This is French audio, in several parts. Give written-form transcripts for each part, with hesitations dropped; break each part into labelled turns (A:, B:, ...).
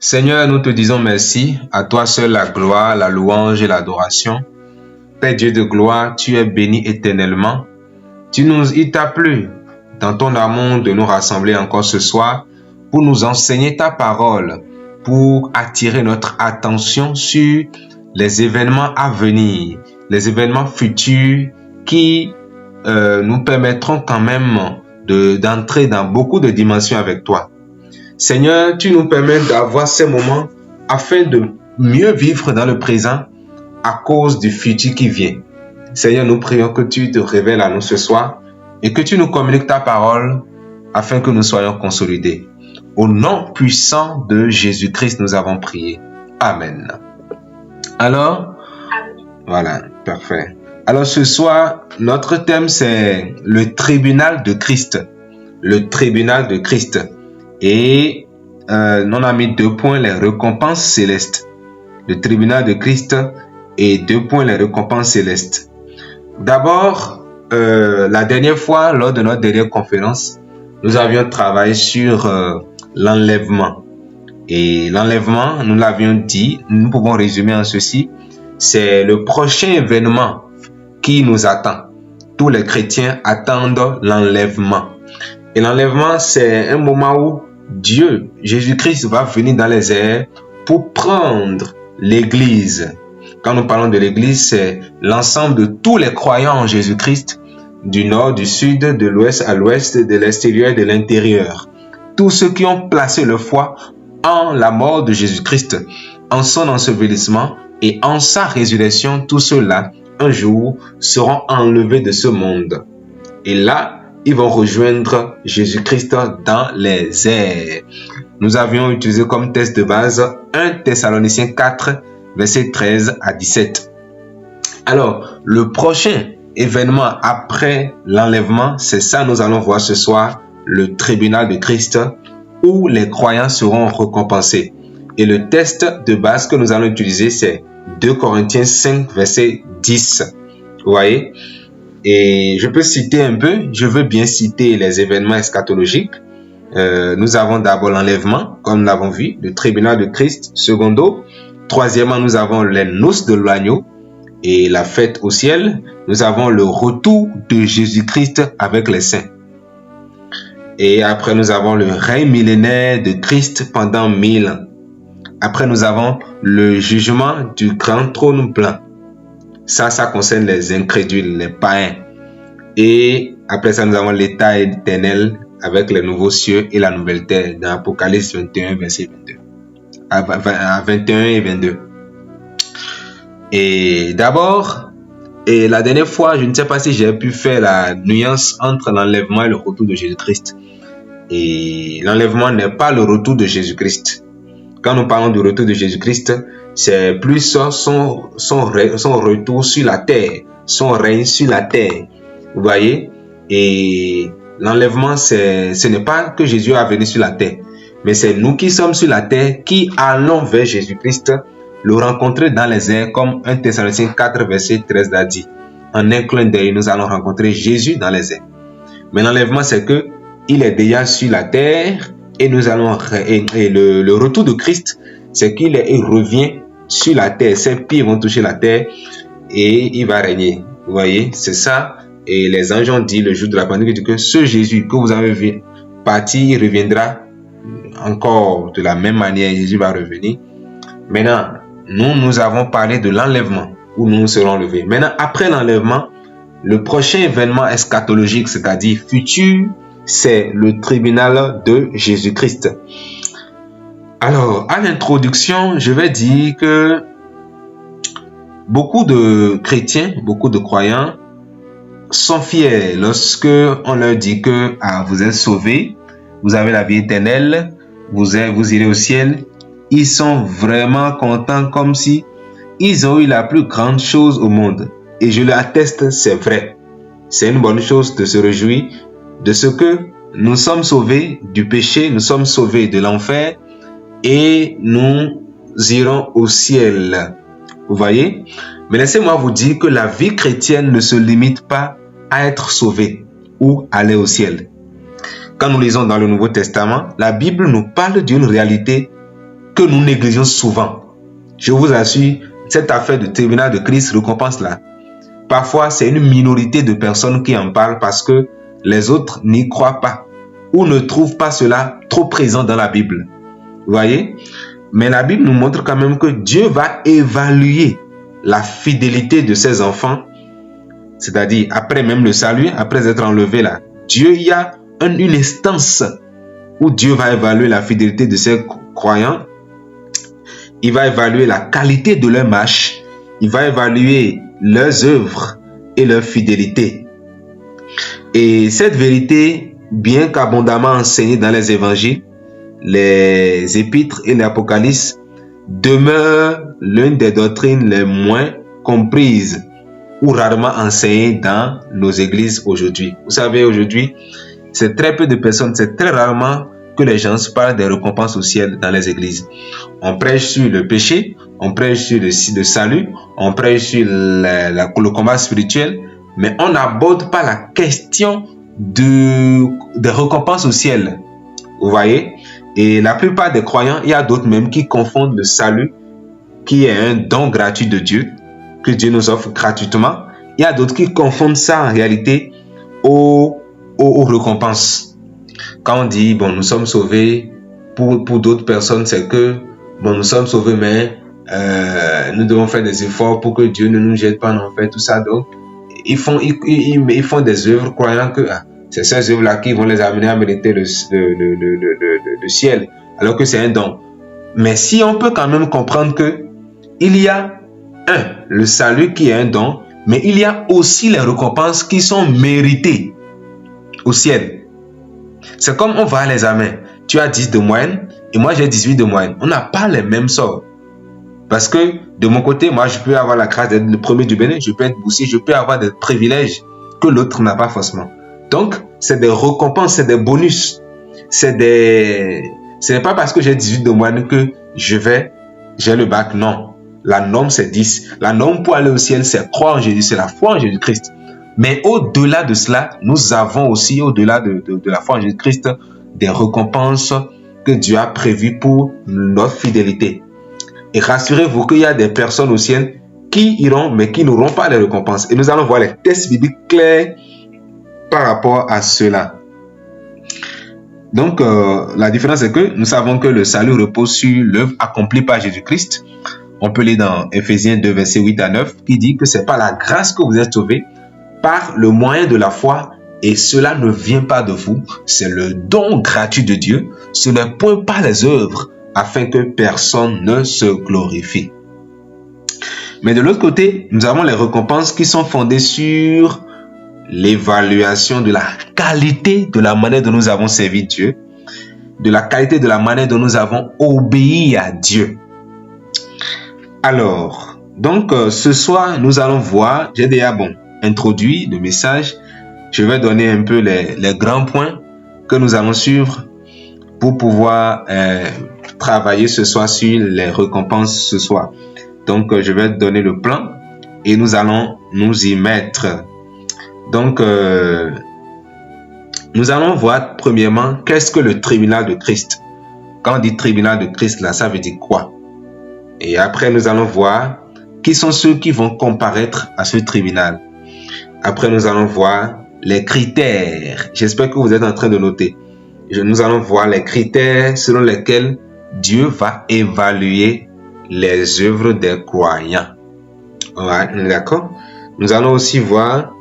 A: Seigneur, nous te disons merci. À toi seul la gloire, la louange et l'adoration. Père Dieu de gloire, tu es béni éternellement. Il t'a plu, dans ton amour, de nous rassembler encore ce soir pour nous enseigner ta parole, pour attirer notre attention sur les événements à venir, les événements futurs qui nous permettront quand même d'entrer dans beaucoup de dimensions avec toi. Seigneur, tu nous permets d'avoir ces moments afin de mieux vivre dans le présent à cause du futur qui vient. Seigneur, nous prions que tu te révèles à nous ce soir et que tu nous communiques ta parole afin que nous soyons consolidés. Au nom puissant de Jésus-Christ, nous avons prié. Amen. Alors, voilà, parfait. Alors ce soir, notre thème c'est le tribunal de Christ. Le tribunal de Christ. Et on a mis 2 points, les récompenses célestes. Le tribunal de Christ et 2 points, les récompenses célestes. D'abord, la dernière fois, lors de notre dernière conférence, nous avions travaillé sur l'enlèvement. Et l'enlèvement, nous l'avions dit, nous pouvons résumer en ceci, c'est le prochain événement qui nous attend. Tous les chrétiens attendent l'enlèvement. Et l'enlèvement, c'est un moment où Dieu, Jésus-Christ, va venir dans les airs pour prendre l'Église. Quand nous parlons de l'Église, c'est l'ensemble de tous les croyants en Jésus-Christ, du nord, du sud, de l'ouest à l'ouest, de l'extérieur et de l'intérieur. Tous ceux qui ont placé leur foi en la mort de Jésus-Christ, en son ensevelissement et en sa résurrection, tous ceux-là, un jour, seront enlevés de ce monde. Et là, ils vont rejoindre Jésus-Christ dans les airs. Nous avions utilisé comme test de base 1 Thessaloniciens 4, versets 13 à 17. Alors, le prochain événement après l'enlèvement, c'est ça nous allons voir ce soir, le tribunal de Christ, où les croyants seront récompensés. Et le test de base que nous allons utiliser, c'est 2 Corinthiens 5, verset 10. Vous voyez ? Et je peux citer un peu, je veux bien citer les événements eschatologiques. Nous avons d'abord l'enlèvement, comme nous l'avons vu, le tribunal de Christ, secondo. Troisièmement, nous avons les noces de l'agneau et la fête au ciel. Nous avons le retour de Jésus-Christ avec les saints. Et après, nous avons le règne millénaire de Christ pendant 1000 ans. Après, nous avons le jugement du grand trône blanc. Ça concerne les incrédules, les païens. Et après ça, nous avons l'état éternel avec les nouveaux cieux et la nouvelle terre dans Apocalypse 21, verset 22. À 21 et 22. Et d'abord, et la dernière fois, je ne sais pas si j'ai pu faire la nuance entre l'enlèvement et le retour de Jésus-Christ. Et l'enlèvement n'est pas le retour de Jésus-Christ. Quand nous parlons du retour de Jésus-Christ, c'est plus son retour sur la terre, son règne sur la terre. Vous voyez? Et l'enlèvement, ce n'est pas que Jésus est venu sur la terre, mais c'est nous qui sommes sur la terre, qui allons vers Jésus-Christ, le rencontrer dans les airs, comme 1 Thessaloniciens 4, verset 13 l'a dit. En un clin d'œil, nous allons rencontrer Jésus dans les airs. Mais l'enlèvement, c'est que il est déjà sur la terre, et nous allons le retour de Christ, c'est qu'il revient sur la terre. Ses pieds vont toucher la terre et il va régner. Vous voyez, c'est ça. Et les anges ont dit le jour de la Pentecôte que ce Jésus que vous avez vu partir, il reviendra encore de la même manière. Jésus va revenir. Maintenant, nous avons parlé de l'enlèvement où nous serons levés. Maintenant, après l'enlèvement, le prochain événement eschatologique, c'est-à-dire futur, c'est le tribunal de Jésus-Christ. Alors, à l'introduction, je vais dire que beaucoup de chrétiens, beaucoup de croyants sont fiers lorsque on leur dit que vous êtes sauvés, vous avez la vie éternelle, vous irez au ciel. Ils sont vraiment contents comme si ils ont eu la plus grande chose au monde. Et je l'atteste, c'est vrai. C'est une bonne chose de se réjouir de ce que nous sommes sauvés du péché, nous sommes sauvés de l'enfer et nous irons au ciel. Vous voyez? Mais laissez-moi vous dire que la vie chrétienne ne se limite pas à être sauvé ou aller au ciel. Quand nous lisons dans le Nouveau Testament, la Bible nous parle d'une réalité que nous négligeons souvent. Je vous assure, cette affaire de tribunal de Christ récompense là, parfois c'est une minorité de personnes qui en parlent parce que les autres n'y croient pas ou ne trouvent pas cela trop présent dans la Bible. Vous voyez? Mais la Bible nous montre quand même que Dieu va évaluer la fidélité de ses enfants, c'est-à-dire après même le salut, après être enlevé là. Dieu, il y a une instance où Dieu va évaluer la fidélité de ses croyants. Il va évaluer la qualité de leur marche. Il va évaluer leurs œuvres et leur fidélité. Et cette vérité, bien qu'abondamment enseignée dans les évangiles, les épîtres et l'Apocalypse, demeure l'une des doctrines les moins comprises ou rarement enseignées dans nos églises aujourd'hui. Vous savez, aujourd'hui, c'est très peu de personnes, c'est très rarement que les gens se parlent des récompenses au ciel dans les églises. On prêche sur le péché, on prêche sur le salut, on prêche sur le combat spirituel, mais on n'aborde pas la question des récompenses au ciel. Vous voyez? Et la plupart des croyants, il y a d'autres même qui confondent le salut, qui est un don gratuit de Dieu, que Dieu nous offre gratuitement. Il y a d'autres qui confondent ça en réalité aux récompenses. Quand on dit, bon, nous sommes sauvés, pour d'autres personnes, c'est que, bon, nous sommes sauvés, mais nous devons faire des efforts pour que Dieu ne nous jette pas en enfer, tout ça. Donc, ils font des œuvres croyant que c'est ces œuvres-là qui vont les amener à mériter le ciel, alors que c'est un don. Mais si on peut quand même comprendre que il y a le salut qui est un don, mais il y a aussi les récompenses qui sont méritées au ciel. C'est comme on va à l'examen. Tu as 10 de moyenne et moi j'ai 18 de moyenne. On n'a pas les mêmes sorts. Parce que de mon côté, moi je peux avoir la grâce d'être le premier du Bénin, je peux être boursier, je peux avoir des privilèges que l'autre n'a pas forcément. Donc, c'est des récompenses, c'est des bonus. Ce n'est pas parce que j'ai 18 de moyenne que j'ai le bac, non. La norme, c'est 10. La norme pour aller au ciel, c'est croire en Jésus, c'est la foi en Jésus-Christ. Mais au-delà de cela, nous avons aussi, au-delà de la foi en Jésus-Christ, des récompenses que Dieu a prévues pour notre fidélité. Et rassurez-vous qu'il y a des personnes au ciel qui iront, mais qui n'auront pas les récompenses. Et nous allons voir les textes bibliques clairs par rapport à cela. Donc, la différence est que nous savons que le salut repose sur l'œuvre accomplie par Jésus-Christ. On peut lire dans Éphésiens 2, versets 8 à 9, qui dit que c'est par la grâce que vous êtes sauvés, par le moyen de la foi, et cela ne vient pas de vous, c'est le don gratuit de Dieu, ce n'est point par les œuvres, afin que personne ne se glorifie. Mais de l'autre côté, nous avons les récompenses qui sont fondées sur l'évaluation de la qualité de la manière dont nous avons servi Dieu, de la qualité de la manière dont nous avons obéi à Dieu. Alors, donc ce soir, nous allons voir, j'ai déjà introduit le message, je vais donner un peu les grands points que nous allons suivre pour pouvoir travailler ce soir sur les récompenses ce soir. Donc, je vais donner le plan et nous allons nous y mettre. Donc, nous allons voir premièrement qu'est-ce que le tribunal de Christ. Quand on dit tribunal de Christ, là, ça veut dire quoi? Et après, nous allons voir qui sont ceux qui vont comparaître à ce tribunal. Après, nous allons voir les critères. J'espère que vous êtes en train de noter. Nous allons voir les critères selon lesquels Dieu va évaluer les œuvres des croyants. Ouais, d'accord? Nous allons aussi voir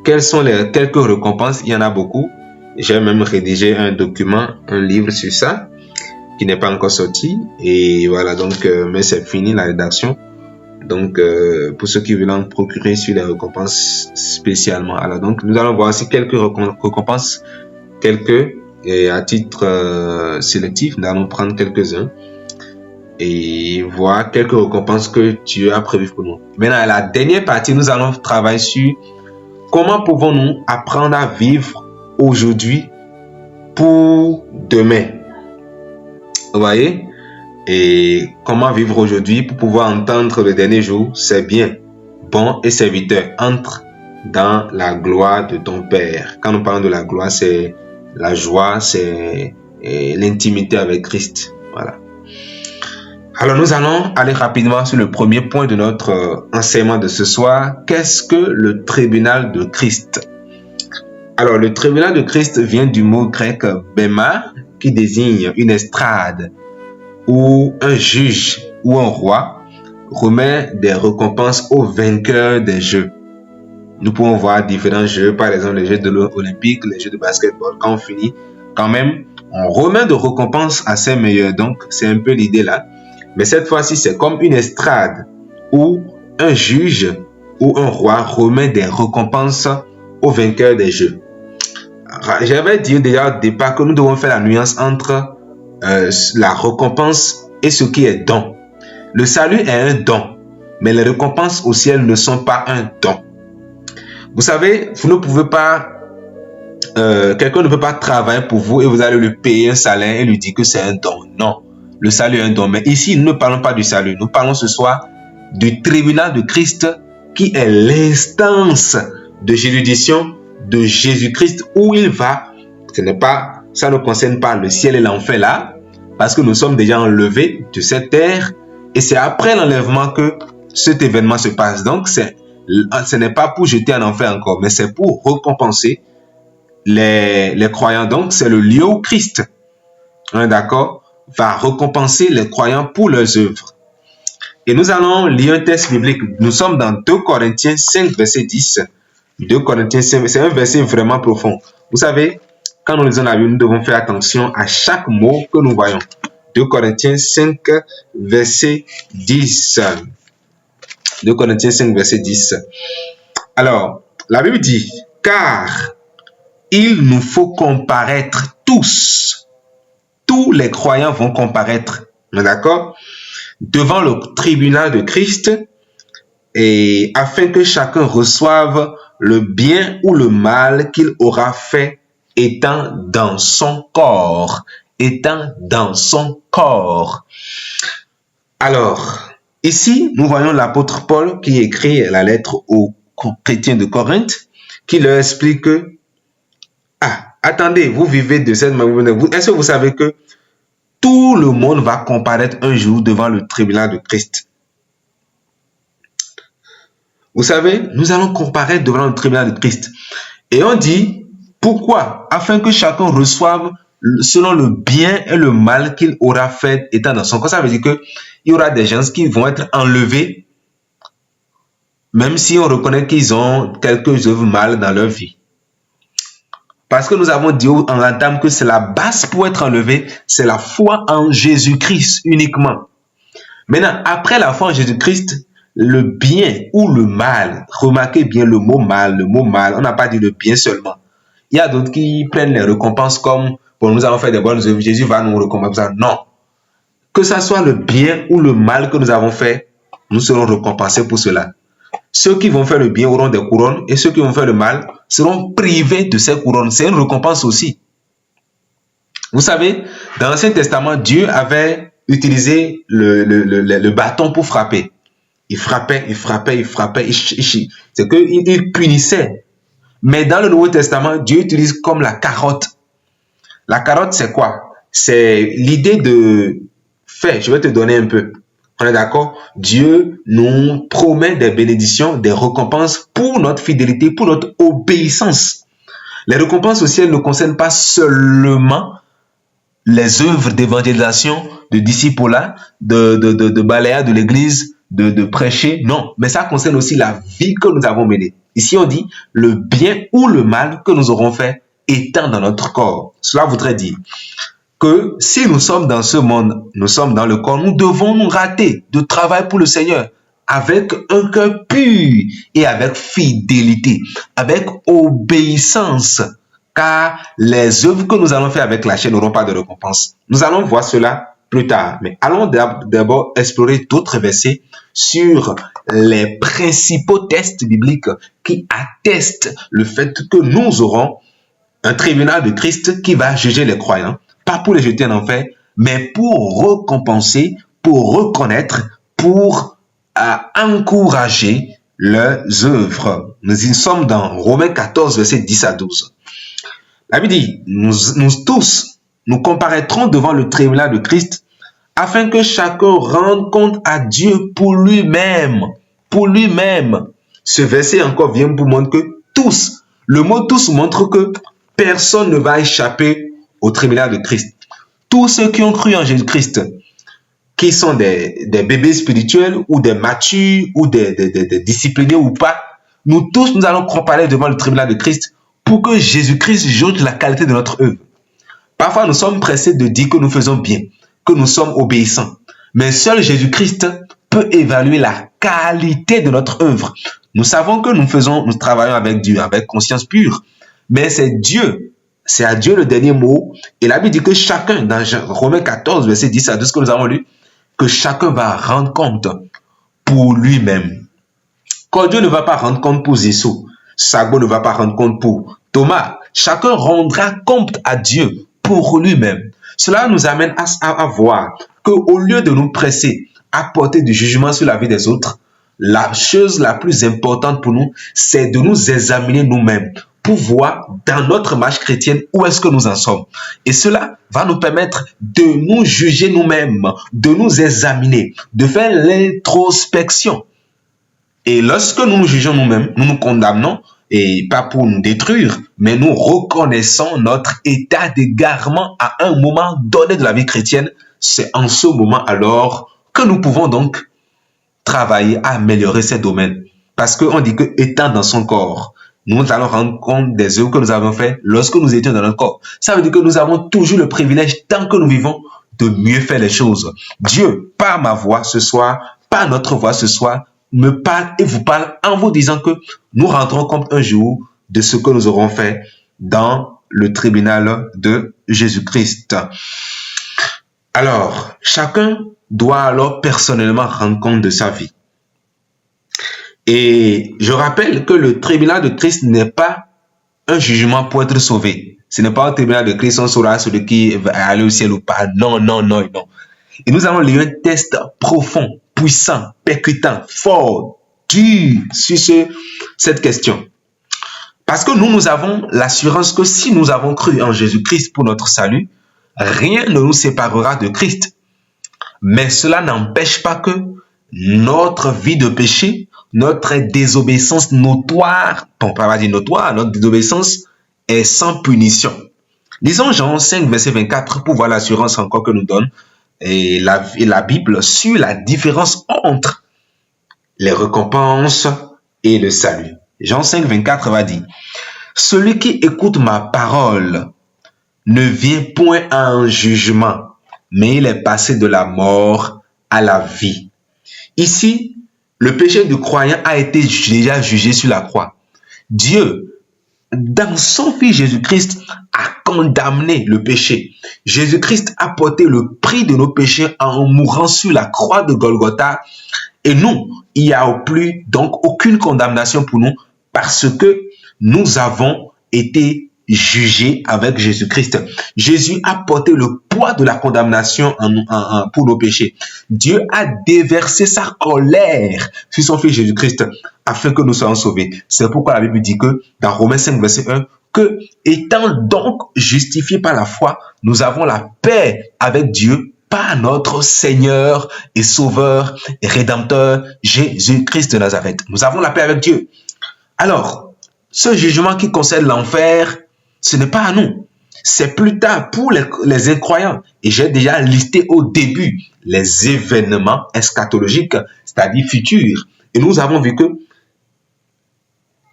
A: quelles sont les quelques récompenses. Il y en a beaucoup. J'ai même rédigé un document, un livre sur ça, qui n'est pas encore sorti. Et voilà, donc, mais c'est fini la rédaction. Donc, pour ceux qui veulent en procurer sur les récompenses spécialement. Alors, donc, nous allons voir aussi quelques récompenses, et à titre sélectif, nous allons prendre quelques-uns et voir quelques récompenses que Dieu a prévues pour nous. Maintenant, la dernière partie, nous allons travailler sur comment pouvons-nous apprendre à vivre aujourd'hui pour demain. Vous voyez? Et comment vivre aujourd'hui pour pouvoir entendre le dernier jour, c'est bien, bon et serviteur, entre dans la gloire de ton Père. Quand nous parlons de la gloire, c'est la joie, c'est l'intimité avec Christ. Voilà. Alors nous allons aller rapidement sur le premier point de notre enseignement de ce soir. Qu'est-ce que le tribunal de Christ? Alors le tribunal de Christ vient du mot grec bema qui désigne une estrade où un juge ou un roi remet des récompenses aux vainqueurs des jeux. Nous pouvons voir différents jeux, par exemple les jeux de l'Olympique, les jeux de basketball. Quand on finit, quand même, on remet de récompenses à ses meilleurs. Donc, c'est un peu l'idée là. Mais cette fois-ci, c'est comme une estrade où un juge ou un roi remet des récompenses aux vainqueurs des jeux. J'avais dit déjà au départ que nous devons faire la nuance entre la récompense et ce qui est don. Le salut est un don, mais les récompenses au ciel ne sont pas un don. Vous savez, vous ne pouvez pas, quelqu'un ne peut pas travailler pour vous et vous allez lui payer un salaire et lui dire que c'est un don. Non, le salut est un don. Mais ici, nous ne parlons pas du salut. Nous parlons ce soir du tribunal de Christ qui est l'instance de juridiction de Jésus-Christ où il va. Ça ne concerne pas le ciel et l'enfer là, parce que nous sommes déjà enlevés de cette terre et c'est après l'enlèvement que cet événement se passe. Donc, ce n'est pas pour jeter en enfer encore, mais c'est pour récompenser les croyants. Donc, c'est le lieu où Christ, d'accord, va récompenser les croyants pour leurs œuvres. Et nous allons lire un texte biblique. Nous sommes dans 2 Corinthiens 5, verset 10. 2 Corinthiens 5, c'est un verset vraiment profond. Vous savez, quand nous lisons la Bible, nous devons faire attention à chaque mot que nous voyons. 2 Corinthiens 5, verset 10. 2 Corinthiens 5, verset 10. Alors, la Bible dit, « Car il nous faut comparaître tous. » Tous les croyants vont comparaître, d'accord, devant le tribunal de Christ, et afin que chacun reçoive le bien ou le mal qu'il aura fait étant dans son corps. Étant dans son corps. Alors, ici, nous voyons l'apôtre Paul qui écrit la lettre aux chrétiens de Corinthe, qui leur explique que, attendez, vous vivez de cette manière. Est-ce que vous savez que tout le monde va comparaître un jour devant le tribunal de Christ? Vous savez, nous allons comparaître devant le tribunal de Christ. Et on dit, pourquoi? Afin que chacun reçoive selon le bien et le mal qu'il aura fait étant dans son corps. Ça veut dire qu'il y aura des gens qui vont être enlevés, même si on reconnaît qu'ils ont quelques œuvres mal dans leur vie. Parce que nous avons dit en l'entame que c'est la base pour être enlevé, c'est la foi en Jésus-Christ uniquement. Maintenant, après la foi en Jésus-Christ, le bien ou le mal, remarquez bien le mot mal, on n'a pas dit le bien seulement. Il y a d'autres qui prennent les récompenses comme, bon, nous avons fait des bonnes œuvres, Jésus va nous récompenser. Non. Que ce soit le bien ou le mal que nous avons fait, nous serons récompensés pour cela. Ceux qui vont faire le bien auront des couronnes et ceux qui vont faire le mal seront privés de ces couronnes. C'est une récompense aussi. Vous savez, dans l'Ancien Testament, Dieu avait utilisé le bâton pour frapper. Il frappait. C'est qu'il punissait. Mais dans le Nouveau Testament, Dieu utilise comme la carotte. La carotte, c'est quoi? C'est l'idée de faire. Je vais te donner un peu. On est d'accord? Dieu nous promet des bénédictions, des récompenses pour notre fidélité, pour notre obéissance. Les récompenses au ciel ne concernent pas seulement les œuvres d'évangélisation, de discipulat, de balayage de l'église, de prêcher. Non, mais ça concerne aussi la vie que nous avons menée. Ici, on dit le bien ou le mal que nous aurons fait étant dans notre corps. Cela voudrait dire que si nous sommes dans ce monde, nous sommes dans le corps, nous devons nous rater de travail pour le Seigneur avec un cœur pur et avec fidélité, avec obéissance, car les œuvres que nous allons faire avec la chair n'auront pas de récompense. Nous allons voir cela plus tard, mais allons d'abord explorer d'autres versets sur les principaux textes bibliques qui attestent le fait que nous aurons un tribunal de Christ qui va juger les croyants, pas pour les jeter en enfer, mais pour récompenser, pour reconnaître, pour encourager leurs œuvres. Nous y sommes dans Romains 14, versets 10 à 12. La Bible dit, nous tous, nous comparaîtrons devant le tribunal de Christ afin que chacun rende compte à Dieu pour lui-même. Pour lui-même. Ce verset encore vient pour montrer que tous, le mot tous montre que personne ne va échapper au tribunal de Christ. Tous ceux qui ont cru en Jésus-Christ, qui sont des bébés spirituels ou des matures ou des disciplinés ou pas, nous tous, nous allons comparaître devant le tribunal de Christ pour que Jésus-Christ juge la qualité de notre œuvre. Parfois, nous sommes pressés de dire que nous faisons bien, que nous sommes obéissants. Mais seul Jésus-Christ peut évaluer la qualité de notre œuvre. Nous savons que nous travaillons avec Dieu, avec conscience pure. Mais c'est Dieu, c'est à Dieu le dernier mot. Et la Bible dit que chacun, dans Romains 14, verset 10 à 12 que nous avons lu, que chacun va rendre compte pour lui-même. Quand Dieu ne va pas rendre compte pour Zissou, Sagbo ne va pas rendre compte pour Thomas, chacun rendra compte à Dieu pour lui-même. Cela nous amène à voir qu'au lieu de nous presser à porter du jugement sur la vie des autres, la chose la plus importante pour nous, c'est de nous examiner nous-mêmes pour voir dans notre marche chrétienne où est-ce que nous en sommes. Et cela va nous permettre de nous juger nous-mêmes, de nous examiner, de faire l'introspection. Et lorsque nous nous jugeons nous-mêmes, nous nous condamnons, et pas pour nous détruire, mais nous reconnaissons notre état d'égarement à un moment donné de la vie chrétienne. C'est en ce moment alors que nous pouvons donc travailler à améliorer ces domaines. Parce qu'on dit que étant dans son corps, nous allons rendre compte des œuvres que nous avons faites lorsque nous étions dans notre corps. Ça veut dire que nous avons toujours le privilège, tant que nous vivons, de mieux faire les choses. Dieu, par ma voix ce soir, par notre voix ce soir, me parle et vous parle en vous disant que nous rendrons compte un jour de ce que nous aurons fait dans le tribunal de Jésus-Christ. Alors, chacun doit alors personnellement rendre compte de sa vie. Et je rappelle que le tribunal de Christ n'est pas un jugement pour être sauvé. Ce n'est pas un tribunal de Christ, on saura celui qui va aller au ciel ou pas. Non, non, non, non. Et nous allons lire un test profond, puissant, percutant, fort, dur sur cette question. Parce que nous avons l'assurance que si nous avons cru en Jésus-Christ pour notre salut, rien ne nous séparera de Christ. Mais cela n'empêche pas que notre vie de péché, notre désobéissance notoire, bon, pas dire notoire, notre désobéissance est sans punition. Lisons Jean 5, verset 24 pour voir l'assurance encore que nous donne et la Bible sur la différence entre les récompenses et le salut. Jean 5, 24 va dire, « Celui qui écoute ma parole ne vient point à un jugement, mais il est passé de la mort à la vie. » Ici, le péché du croyant a été déjà jugé sur la croix. Dieu, dans son Fils Jésus-Christ, a condamné le péché. Jésus-Christ a porté le prix de nos péchés en mourant sur la croix de Golgotha. Et nous, il n'y a plus donc aucune condamnation pour nous parce que nous avons été jugés avec Jésus-Christ. Jésus a porté le poids de la condamnation pour nos péchés. Dieu a déversé sa colère sur son Fils Jésus-Christ afin que nous soyons sauvés. C'est pourquoi la Bible dit que dans Romains 5, verset 1, que étant donc justifiés par la foi, nous avons la paix avec Dieu par notre Seigneur et Sauveur et Rédempteur Jésus-Christ de Nazareth. Nous avons la paix avec Dieu. Alors, ce jugement qui concerne l'enfer, ce n'est pas à nous. C'est plus tard pour les incroyants. Et j'ai déjà listé au début les événements eschatologiques, c'est-à-dire futurs. Et nous avons vu que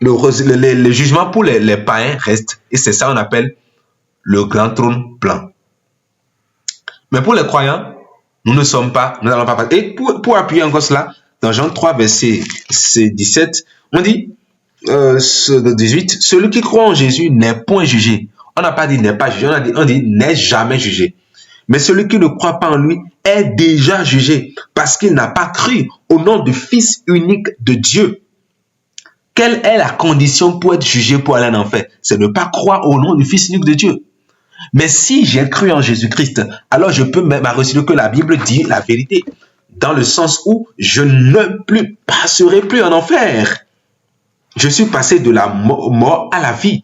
A: le jugement pour les païens reste. Et c'est ça qu'on appelle le grand trône blanc. Mais pour les croyants, nous n'allons pas passer. Et pour appuyer encore cela, dans Jean 3, verset 17, on dit, 18, celui qui croit en Jésus n'est point jugé. On n'a pas dit n'est pas jugé, on dit n'est jamais jugé. Mais celui qui ne croit pas en lui est déjà jugé parce qu'il n'a pas cru au nom du Fils unique de Dieu. Quelle est la condition pour être jugé pour aller en enfer? C'est de ne pas croire au nom du Fils unique de Dieu. Mais si j'ai cru en Jésus-Christ, alors je peux même reconnaître que la Bible dit la vérité, dans le sens où je ne passerai plus en enfer. Je suis passé de la mort à la vie.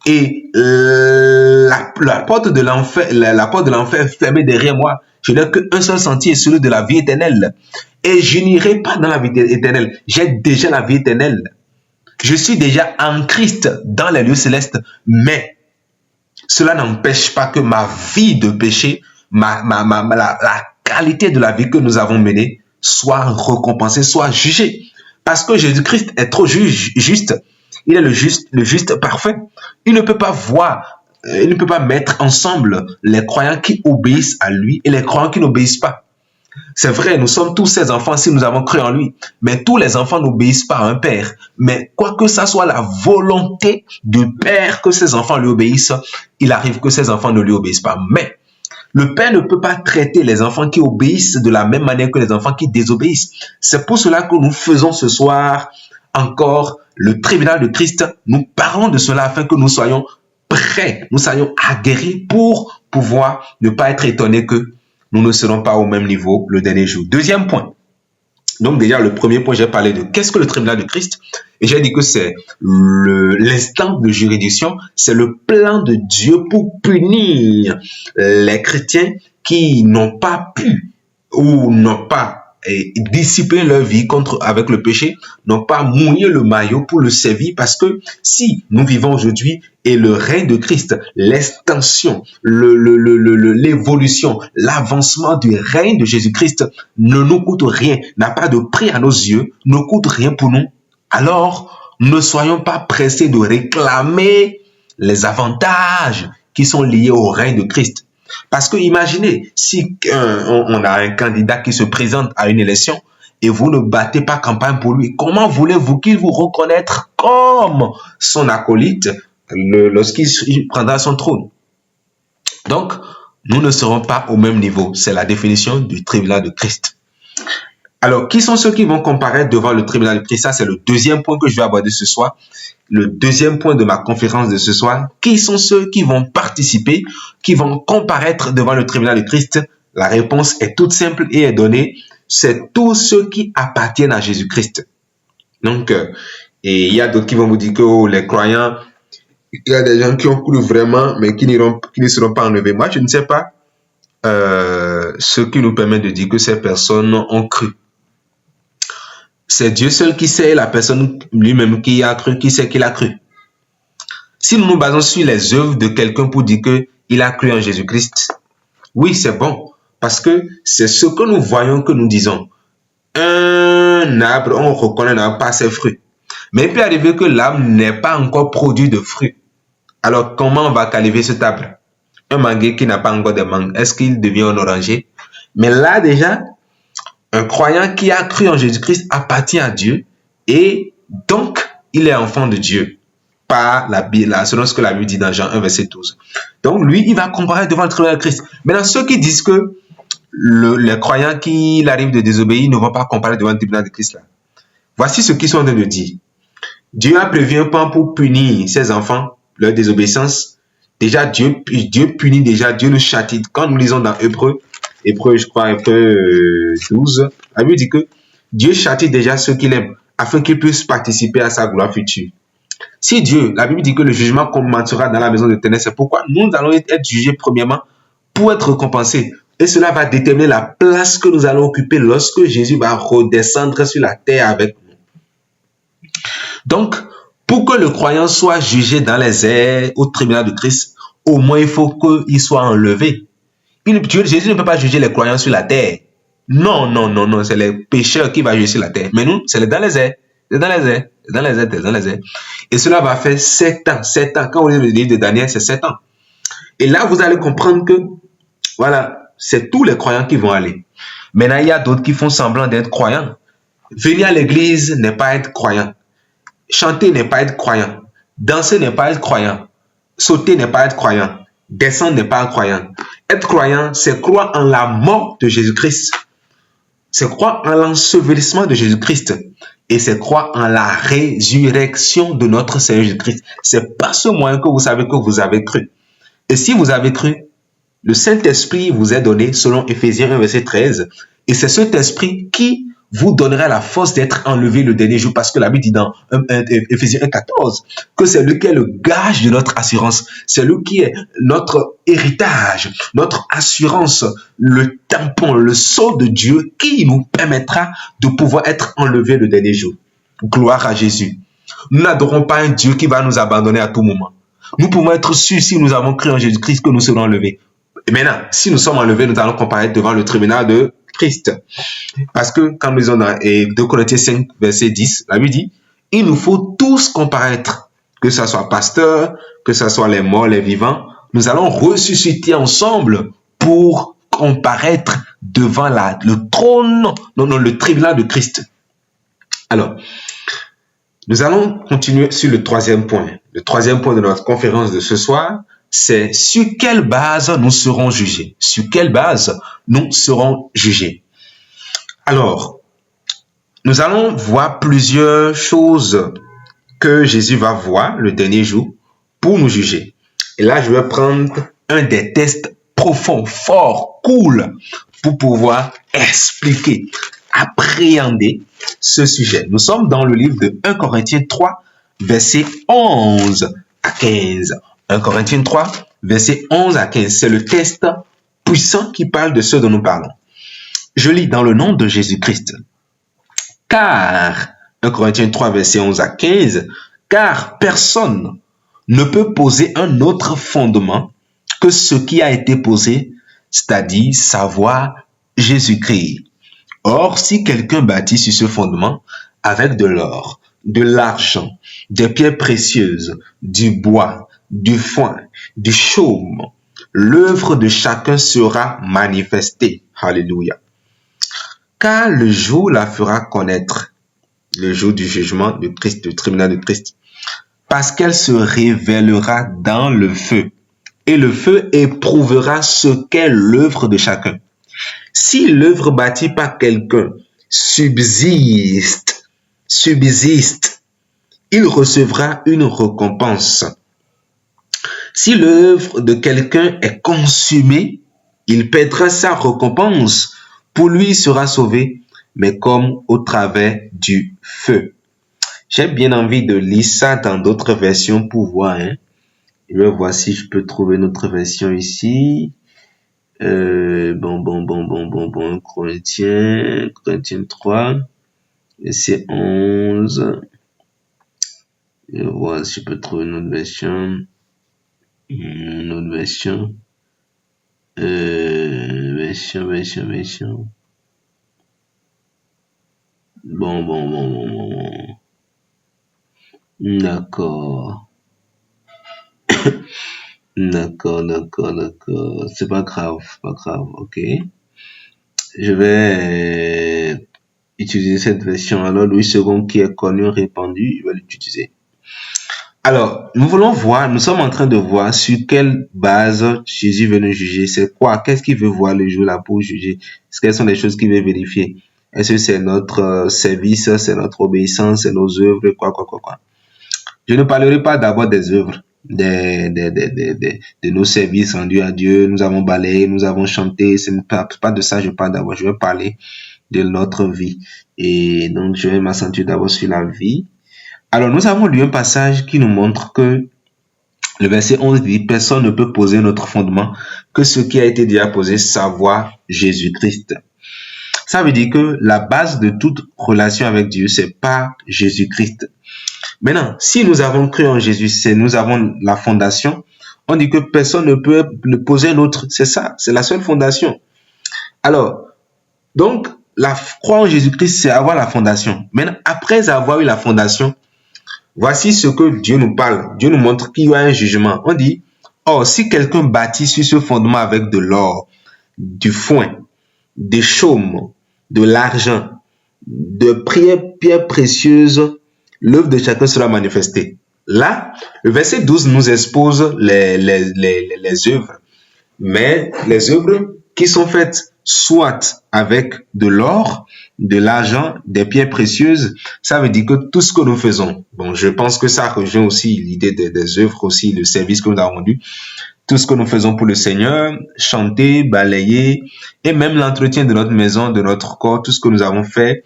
A: Et la porte de l'enfer fermée derrière moi Je n'ai qu'un seul sentier, celui de la vie éternelle. Et je n'irai pas dans la vie éternelle. J'ai déjà la vie éternelle. Je suis déjà en Christ dans les lieux célestes. Mais cela n'empêche pas que ma vie de péché, la qualité de la vie que nous avons menée soit récompensée, soit jugée. Parce que Jésus-Christ est trop juste. Il est le juste parfait. Il ne peut pas il ne peut pas mettre ensemble les croyants qui obéissent à lui et les croyants qui n'obéissent pas. C'est vrai, nous sommes tous ses enfants si nous avons cru en lui. Mais tous les enfants n'obéissent pas à un père. Mais quoi que ça soit la volonté du père que ses enfants lui obéissent, il arrive que ses enfants ne lui obéissent pas. Mais le père ne peut pas traiter les enfants qui obéissent de la même manière que les enfants qui désobéissent. C'est pour cela que nous faisons ce soir encore le tribunal de Christ. Nous parlons de cela afin que nous soyons prêts, nous soyons aguerris pour pouvoir ne pas être étonnés que nous ne serons pas au même niveau le dernier jour. Deuxième point. Donc déjà, le premier point, j'ai parlé de qu'est-ce que le tribunal de Christ. Et j'ai dit que c'est l'instance de juridiction, c'est le plan de Dieu pour punir les chrétiens qui n'ont pas pu ou n'ont pas dissiper leur vie avec le péché, n'ont pas mouillé le maillot pour le servir, parce que si nous vivons aujourd'hui et le règne de Christ, l'extension, l'évolution, l'avancement du règne de Jésus-Christ ne nous coûte rien, n'a pas de prix à nos yeux, ne coûte rien pour nous, alors ne soyons pas pressés de réclamer les avantages qui sont liés au règne de Christ. Parce que imaginez, si on a un candidat qui se présente à une élection et vous ne battez pas campagne pour lui, comment voulez-vous qu'il vous reconnaisse comme son acolyte lorsqu'il prendra son trône? Donc, nous ne serons pas au même niveau. C'est la définition du tribunal de Christ. Alors, qui sont ceux qui vont comparaître devant le tribunal de Christ? Ça, c'est le deuxième point que je vais aborder ce soir. Le deuxième point de ma conférence de ce soir. Qui sont ceux qui vont participer, qui vont comparaître devant le tribunal de Christ? La réponse est toute simple et est donnée. C'est tous ceux qui appartiennent à Jésus-Christ. Donc, et il y a d'autres qui vont vous dire que les croyants, il y a des gens qui ont cru vraiment, mais qui ne seront pas enlevés. Moi, je ne sais pas ce qui nous permet de dire que ces personnes ont cru. C'est Dieu seul qui sait, la personne lui-même qui a cru, qui sait qu'il a cru. Si nous nous basons sur les œuvres de quelqu'un pour dire qu'il a cru en Jésus-Christ, oui, c'est bon, parce que c'est ce que nous voyons que nous disons. Un arbre, on reconnaît un arbre par ses fruits. Mais il peut arriver que l'arbre n'ait pas encore produit de fruits. Alors, comment on va qualifier cet arbre? Un manguier qui n'a pas encore de mangue, est-ce qu'il devient un oranger? Mais là, déjà, un croyant qui a cru en Jésus-Christ appartient à Dieu et donc il est enfant de Dieu par la Bible, selon ce que la Bible dit dans Jean 1, verset 12. Donc lui, il va comparaître devant le tribunal de Christ. Maintenant, ceux qui disent que les croyants qui arrivent de désobéir ne vont pas comparaître devant le tribunal de Christ là. Voici ce qu'ils sont en train de dire. Dieu a prévu un plan pour punir ses enfants, leur désobéissance. Déjà, Dieu punit déjà, Dieu nous châtie. Quand nous lisons dans Hébreu, je crois, Hébreu 12, la Bible dit que Dieu châtie déjà ceux qu'il aime, afin qu'ils puissent participer à sa gloire future. Si Dieu, la Bible dit que le jugement commencera dans la maison de ténèbres, c'est pourquoi nous allons être jugés premièrement pour être récompensés. Et cela va déterminer la place que nous allons occuper lorsque Jésus va redescendre sur la terre avec nous. Donc, pour que le croyant soit jugé dans les airs au tribunal de Christ, au moins il faut qu'il soit enlevé. Jésus ne peut pas juger les croyants sur la terre. Non, c'est les pécheurs qui vont juger sur la terre. Mais nous, c'est dans les airs. C'est dans les airs. Et cela va faire 7 ans. 7 ans. Quand on lit le livre de Daniel, c'est 7 ans. Et là, vous allez comprendre que, voilà, c'est tous les croyants qui vont aller. Maintenant, il y a d'autres qui font semblant d'être croyants. Venir à l'église n'est pas être croyant. Chanter n'est pas être croyant. Danser n'est pas être croyant. Sauter n'est pas être croyant. Descendre n'est pas être croyant. Être croyant, c'est croire en la mort de Jésus-Christ. C'est croire en l'ensevelissement de Jésus-Christ. Et c'est croire en la résurrection de notre Seigneur Jésus-Christ. C'est par ce moyen que vous savez que vous avez cru. Et si vous avez cru, le Saint-Esprit vous est donné selon Éphésiens 1, verset 13. Et c'est cet esprit qui vous donnerai la force d'être enlevé le dernier jour, parce que la Bible dit dans Éphésiens 1,14 que c'est lui qui est le gage de notre assurance, c'est lui qui est notre héritage, notre assurance, le tampon, le sceau de Dieu qui nous permettra de pouvoir être enlevé le dernier jour. Gloire à Jésus. Nous n'adorons pas un Dieu qui va nous abandonner à tout moment. Nous pouvons être sûrs, si nous avons cru en Jésus-Christ, que nous serons enlevés. Et maintenant, si nous sommes enlevés, nous allons comparaître devant le tribunal de Christ. Parce que, quand nous lisons dans 2 Corinthiens 5, verset 10, la Bible dit, il nous faut tous comparaître, que ce soit pasteur, que ce soit les morts, les vivants, nous allons ressusciter ensemble pour comparaître devant le trône, le tribunal de Christ. Alors, nous allons continuer sur le troisième point. Le troisième point de notre conférence de ce soir, c'est sur quelle base nous serons jugés. Sur quelle base nous serons jugés. Alors, nous allons voir plusieurs choses que Jésus va voir le dernier jour pour nous juger. Et là, je vais prendre un des tests profonds, forts, cool, pour pouvoir expliquer, appréhender ce sujet. Nous sommes dans le livre de 1 Corinthiens 3, versets 11 à 15. 1 Corinthiens 3, versets 11 à 15. C'est le test puissant qui parle de ce dont nous parlons. Je lis dans le nom de Jésus-Christ. Car, 1 Corinthiens 3, versets 11 à 15, car personne ne peut poser un autre fondement que ce qui a été posé, c'est-à-dire savoir Jésus-Christ. Or, si quelqu'un bâtit sur ce fondement avec de l'or, de l'argent, des pierres précieuses, du bois, du foin, du chaume, l'œuvre de chacun sera manifestée. Alléluia. Car le jour la fera connaître, le jour du jugement de Christ, du tribunal de Christ, parce qu'elle se révélera dans le feu, et le feu éprouvera ce qu'est l'œuvre de chacun. Si l'œuvre bâtie par quelqu'un subsiste, il recevra une récompense. Si l'œuvre de quelqu'un est consumée, il perdra sa récompense. Pour lui, il sera sauvé, mais comme au travers du feu. J'ai bien envie de lire ça dans d'autres versions pour voir. Je vais voir si je peux trouver une autre version ici. Corinthiens 3, verset 11. Je vais voir si je peux trouver une autre version. Version. Bon. D'accord. D'accord. C'est pas grave, ok. Je vais utiliser cette version. Alors, Louis II qui est connu, répandu, je vais l'utiliser. Alors, nous sommes en train de voir sur quelle base Jésus veut nous juger. C'est quoi? Qu'est-ce qu'il veut voir le jour là pour juger? Quelles sont les choses qu'il veut vérifier? Est-ce que c'est notre service, c'est notre obéissance, c'est nos œuvres, quoi? Je ne parlerai pas d'abord des œuvres, de nos services rendus à Dieu. Nous avons balayé, nous avons chanté. Ce n'est pas de ça que je parle d'abord. Je vais parler de notre vie. Et donc, je vais m'accentuer d'abord sur la vie. Alors, nous avons lu un passage qui nous montre que le verset 11 dit « Personne ne peut poser notre fondement que ce qui a été déjà posé, savoir Jésus-Christ. » Ça veut dire que la base de toute relation avec Dieu, c'est pas Jésus-Christ. Maintenant, si nous avons cru en Jésus, nous avons la fondation, on dit que personne ne peut le poser l'autre. C'est ça, c'est la seule fondation. Alors, donc, la croix en Jésus-Christ, c'est avoir la fondation. Maintenant, après avoir eu la fondation, voici ce que Dieu nous parle. Dieu nous montre qu'il y a un jugement. On dit, oh, si quelqu'un bâtit sur ce fondement avec de l'or, du foin, des chaumes, de l'argent, de pierres précieuses, l'œuvre de chacun sera manifestée. Là, le verset 12 nous expose les œuvres. Mais les œuvres qui sont faites soit avec de l'or, de l'argent, des pierres précieuses, ça veut dire que tout ce que nous faisons, bon, je pense que ça rejoint aussi l'idée des œuvres aussi, le service que nous avons rendu. tout ce que nous faisons pour le Seigneur, chanter, balayer, et même l'entretien de notre maison, de notre corps, tout ce que nous avons fait,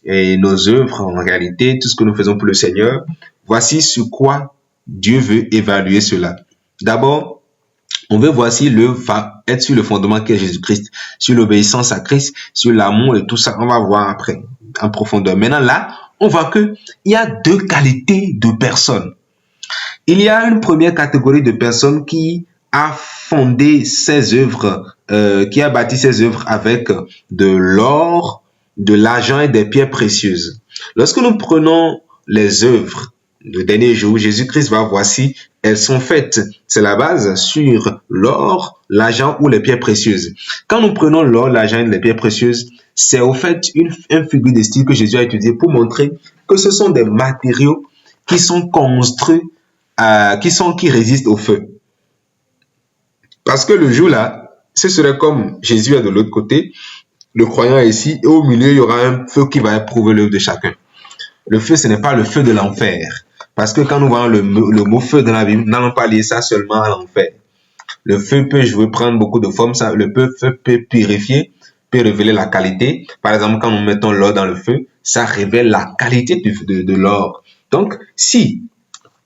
A: et nos œuvres en réalité, tout ce que nous faisons pour le Seigneur, voici sur quoi Dieu veut évaluer cela. D'abord, on veut voir si l'œuvre va être sur le fondement qui est Jésus-Christ, sur l'obéissance à Christ, sur l'amour et tout ça. On va voir après en profondeur. Maintenant là, on voit que il y a deux qualités de personnes. Il y a une première catégorie de personnes qui a fondé ses œuvres, qui a bâti ses œuvres avec de l'or, de l'argent et des pierres précieuses. Lorsque nous prenons les œuvres de dernier jour, Jésus-Christ va voir si elles sont faites. C'est la base sur l'or, l'argent ou les pierres précieuses. Quand nous prenons l'or, l'argent et les pierres précieuses, c'est au fait une figure de style que Jésus a utilisée pour montrer que ce sont des matériaux qui sont construits, qui résistent au feu. Parce que le jour là, ce serait comme Jésus est de l'autre côté, le croyant est ici, et au milieu, il y aura un feu qui va éprouver l'œuvre de chacun. Le feu, ce n'est pas le feu de l'enfer. Parce que quand nous voyons le mot feu dans la Bible, nous n'allons pas lier ça seulement à l'enfer. Le feu peut prendre beaucoup de formes. Le feu peut purifier, peut révéler la qualité. Par exemple, quand nous mettons l'or dans le feu, ça révèle la qualité de l'or. Donc, si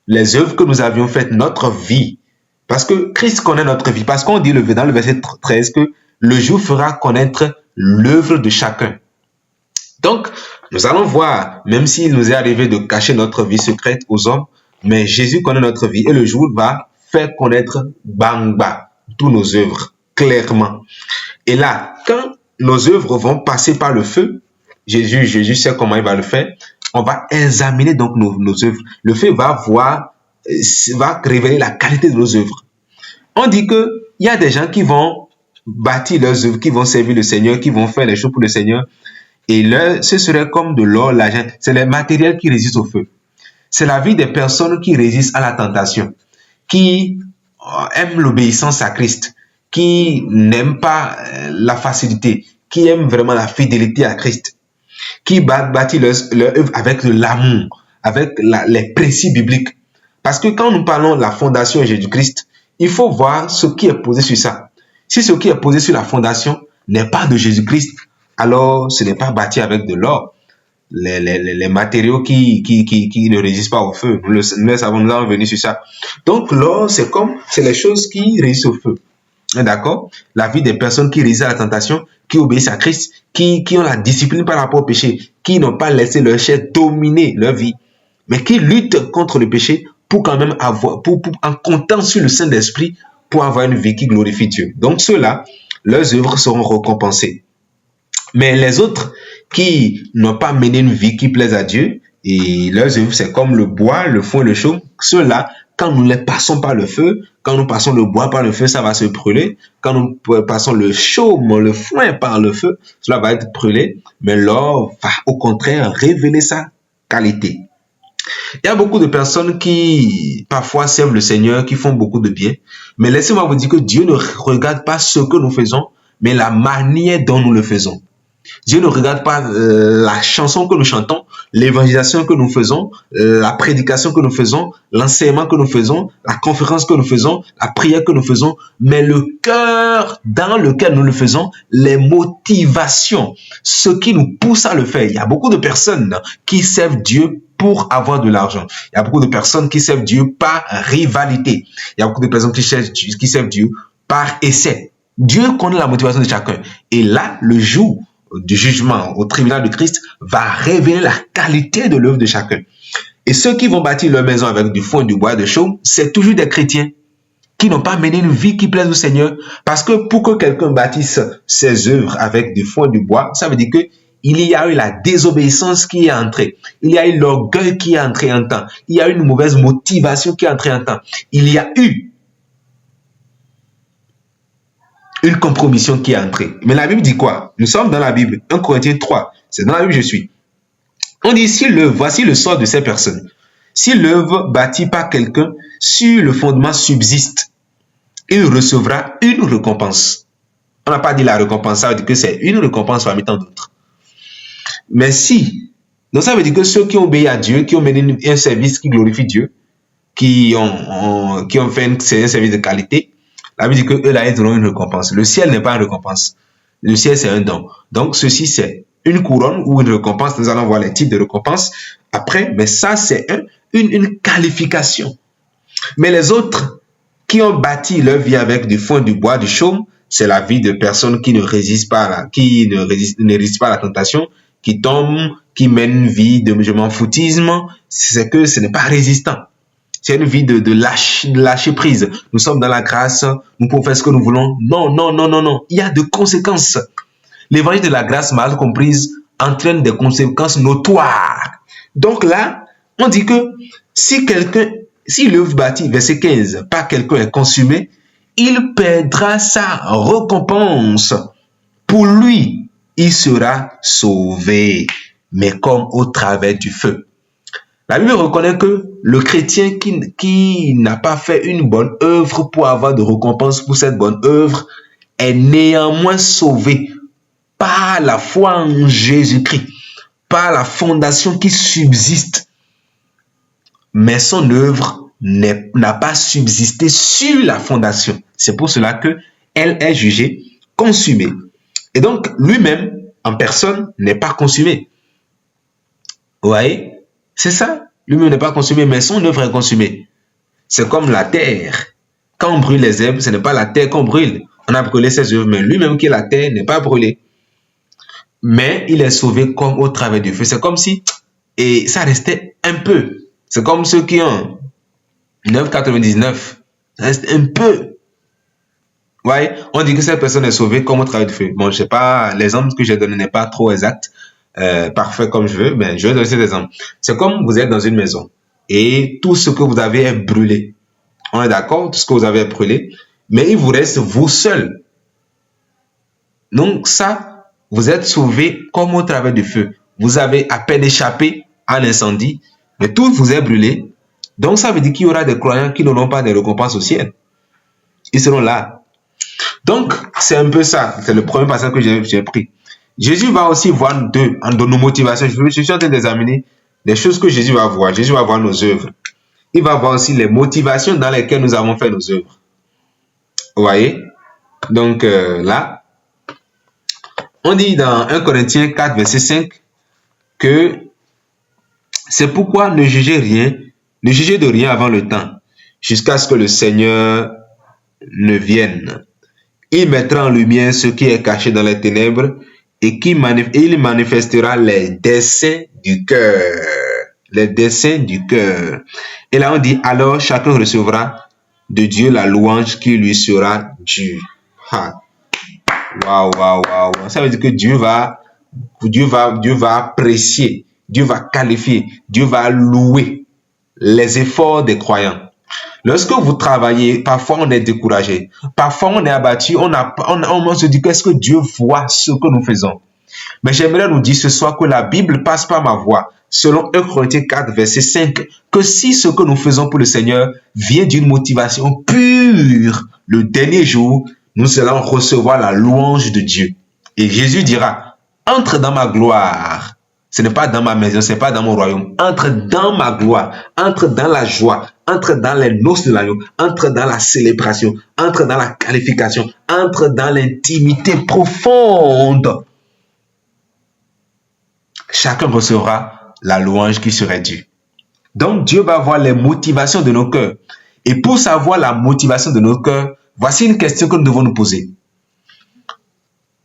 A: les œuvres que nous avions faites, notre vie, parce que Christ connaît notre vie, parce qu'on dit dans le verset 13 que le jour fera connaître l'œuvre de chacun. Donc, nous allons voir, même s'il nous est arrivé de cacher notre vie secrète aux hommes, mais Jésus connaît notre vie et le jour va faire connaître bang-bang tous nos œuvres, clairement. Et là, quand nos œuvres vont passer par le feu, Jésus sait comment il va le faire, on va examiner donc nos œuvres. Le feu va révéler la qualité de nos œuvres. On dit qu'il y a des gens qui vont bâtir leurs œuvres, qui vont servir le Seigneur, qui vont faire les choses pour le Seigneur. Et là, ce serait comme de l'or, l'argent. C'est les matériels qui résistent au feu. C'est la vie des personnes qui résistent à la tentation, qui aiment l'obéissance à Christ, qui n'aiment pas la facilité, qui aiment vraiment la fidélité à Christ, qui bâtissent leur œuvre avec de l'amour, avec les principes bibliques. Parce que quand nous parlons de la fondation de Jésus-Christ, il faut voir ce qui est posé sur ça. Si ce qui est posé sur la fondation n'est pas de Jésus-Christ, alors ce n'est pas bâti avec de l'or. Les matériaux qui ne résistent pas au feu. Nous allons venir sur ça. Donc l'or, c'est les choses qui résistent au feu. D'accord? La vie des personnes qui résistent à la tentation, qui obéissent à Christ, qui ont la discipline par rapport au péché, qui n'ont pas laissé leur chair dominer leur vie, mais qui luttent contre le péché pour quand même en comptant sur le Saint-Esprit, pour avoir une vie qui glorifie Dieu. Donc ceux-là, leurs œuvres seront récompensées. Mais les autres qui n'ont pas mené une vie qui plaise à Dieu, et leurs œuvres, c'est comme le bois, le foin, le chaume, ceux-là, quand nous les passons par le feu, quand nous passons le bois par le feu, ça va se brûler. Quand nous passons le chaume, le foin par le feu, cela va être brûlé. Mais l'or va au contraire révéler sa qualité. Il y a beaucoup de personnes qui parfois servent le Seigneur, qui font beaucoup de bien. Mais laissez-moi vous dire que Dieu ne regarde pas ce que nous faisons, mais la manière dont nous le faisons. Dieu ne regarde pas la chanson que nous chantons, l'évangélisation que nous faisons, la prédication que nous faisons, l'enseignement que nous faisons, la conférence que nous faisons, la prière que nous faisons, mais le cœur dans lequel nous le faisons, les motivations, ce qui nous pousse à le faire. Il y a beaucoup de personnes qui servent Dieu pour avoir de l'argent. Il y a beaucoup de personnes qui servent Dieu par rivalité. Il y a beaucoup de personnes qui servent Dieu par essai. Dieu connaît la motivation de chacun. Et là, le jour du jugement au tribunal de Christ va révéler la qualité de l'œuvre de chacun. Et ceux qui vont bâtir leur maison avec du foin, du bois, de chaume, c'est toujours des chrétiens qui n'ont pas mené une vie qui plaise au Seigneur. Parce que pour que quelqu'un bâtisse ses œuvres avec du foin, du bois, ça veut dire que il y a eu la désobéissance qui est entrée. Il y a eu l'orgueil qui est entré en temps. Il y a eu une mauvaise motivation qui est entrée en temps. Il y a eu une compromission qui est entrée. Mais la Bible dit quoi? Nous sommes dans la Bible. 1 Corinthiens 3. C'est dans la Bible que je suis. On dit, voici le sort de ces personnes. Si l'œuvre bâtie par quelqu'un sur le fondement subsiste, il recevra une récompense. On n'a pas dit la récompense, ça veut dire que c'est une récompense parmi tant d'autres. Mais si, donc ça veut dire que ceux qui ont obéi à Dieu, qui ont mené un service qui glorifie Dieu, qui ont fait un service de qualité, La Bible dit que eux là, ils auront une récompense. Le ciel n'est pas une récompense. Le ciel, c'est un don. Donc, ceci, c'est une couronne ou une récompense. Nous allons voir les types de récompenses après, mais ça, c'est une qualification. Mais les autres qui ont bâti leur vie avec du foin, du bois, du chaume, c'est la vie de personnes qui ne résistent pas ne résistent pas à la tentation, qui tombent, qui mènent une vie de je m'en foutisme. C'est que ce n'est pas résistant. C'est une vie de lâcher prise. Nous sommes dans la grâce, nous pouvons faire ce que nous voulons. Non, non, non, non, non. Il y a des conséquences. L'évangile de la grâce, mal comprise, entraîne des conséquences notoires. Donc là, on dit que si l'œuvre bâtie, verset 15, par quelqu'un est consumée, il perdra sa récompense. Pour lui, il sera sauvé, mais comme au travers du feu. La Bible reconnaît que le chrétien qui n'a pas fait une bonne œuvre pour avoir de récompense pour cette bonne œuvre est néanmoins sauvé par la foi en Jésus-Christ, par la fondation qui subsiste. Mais son œuvre n'a pas subsisté sur la fondation. C'est pour cela qu'elle est jugée consumée. Et donc, lui-même, en personne, n'est pas consumé. Vous voyez? C'est ça. Lui-même n'est pas consumé, mais son œuvre est consumée. C'est comme la terre. Quand on brûle les herbes, ce n'est pas la terre qu'on brûle. On a brûlé ses œuvres, mais lui-même qui est la terre n'est pas brûlé. Mais il est sauvé comme au travers du feu. C'est comme si, et ça restait un peu. C'est comme ceux qui ont 9,99. Ça reste un peu. Ouais, on dit que cette personne est sauvée comme au travers du feu. Bon, je sais pas, l'exemple que j'ai donné n'est pas trop exact, parfait comme je veux, mais je vais donner cet exemple. C'est comme vous êtes dans une maison et tout ce que vous avez est brûlé. On est d'accord, tout ce que vous avez est brûlé, mais il vous reste vous seul. Donc ça, vous êtes sauvé comme au travers du feu. Vous avez à peine échappé à l'incendie, mais tout vous est brûlé. Donc ça veut dire qu'il y aura des croyants qui n'auront pas de récompense au ciel. Ils seront là. Donc, c'est un peu ça. C'est le premier passage que j'ai pris. Jésus va aussi voir nos motivations. Je suis en train d'examiner les choses que Jésus va voir. Jésus va voir nos œuvres. Il va voir aussi les motivations dans lesquelles nous avons fait nos œuvres. Vous voyez? Donc, là, on dit dans 1 Corinthiens 4, verset 5, que c'est pourquoi ne jugez de rien avant le temps, jusqu'à ce que le Seigneur ne vienne. Il mettra en lumière ce qui est caché dans les ténèbres et il manifestera les desseins du cœur. Les desseins du cœur. Et là, on dit, alors chacun recevra de Dieu la louange qui lui sera due. Waouh, waouh, waouh. Ça veut dire que Dieu va apprécier, Dieu va qualifier, Dieu va louer les efforts des croyants. Lorsque vous travaillez, parfois on est découragé, parfois on est abattu, on se dit qu'est-ce que Dieu voit ce que nous faisons. Mais j'aimerais nous dire ce soir que la Bible passe par ma voix, selon 1 Corinthiens 4, verset 5, que si ce que nous faisons pour le Seigneur vient d'une motivation pure, le dernier jour, nous allons recevoir la louange de Dieu. Et Jésus dira, entre dans ma gloire. Ce n'est pas dans ma maison, ce n'est pas dans mon royaume. Entre dans ma gloire, entre dans la joie, entre dans les noces de l'agneau, entre dans la célébration, entre dans la qualification, entre dans l'intimité profonde. Chacun recevra la louange qui serait due. Donc Dieu va voir les motivations de nos cœurs. Et pour savoir la motivation de nos cœurs, voici une question que nous devons nous poser.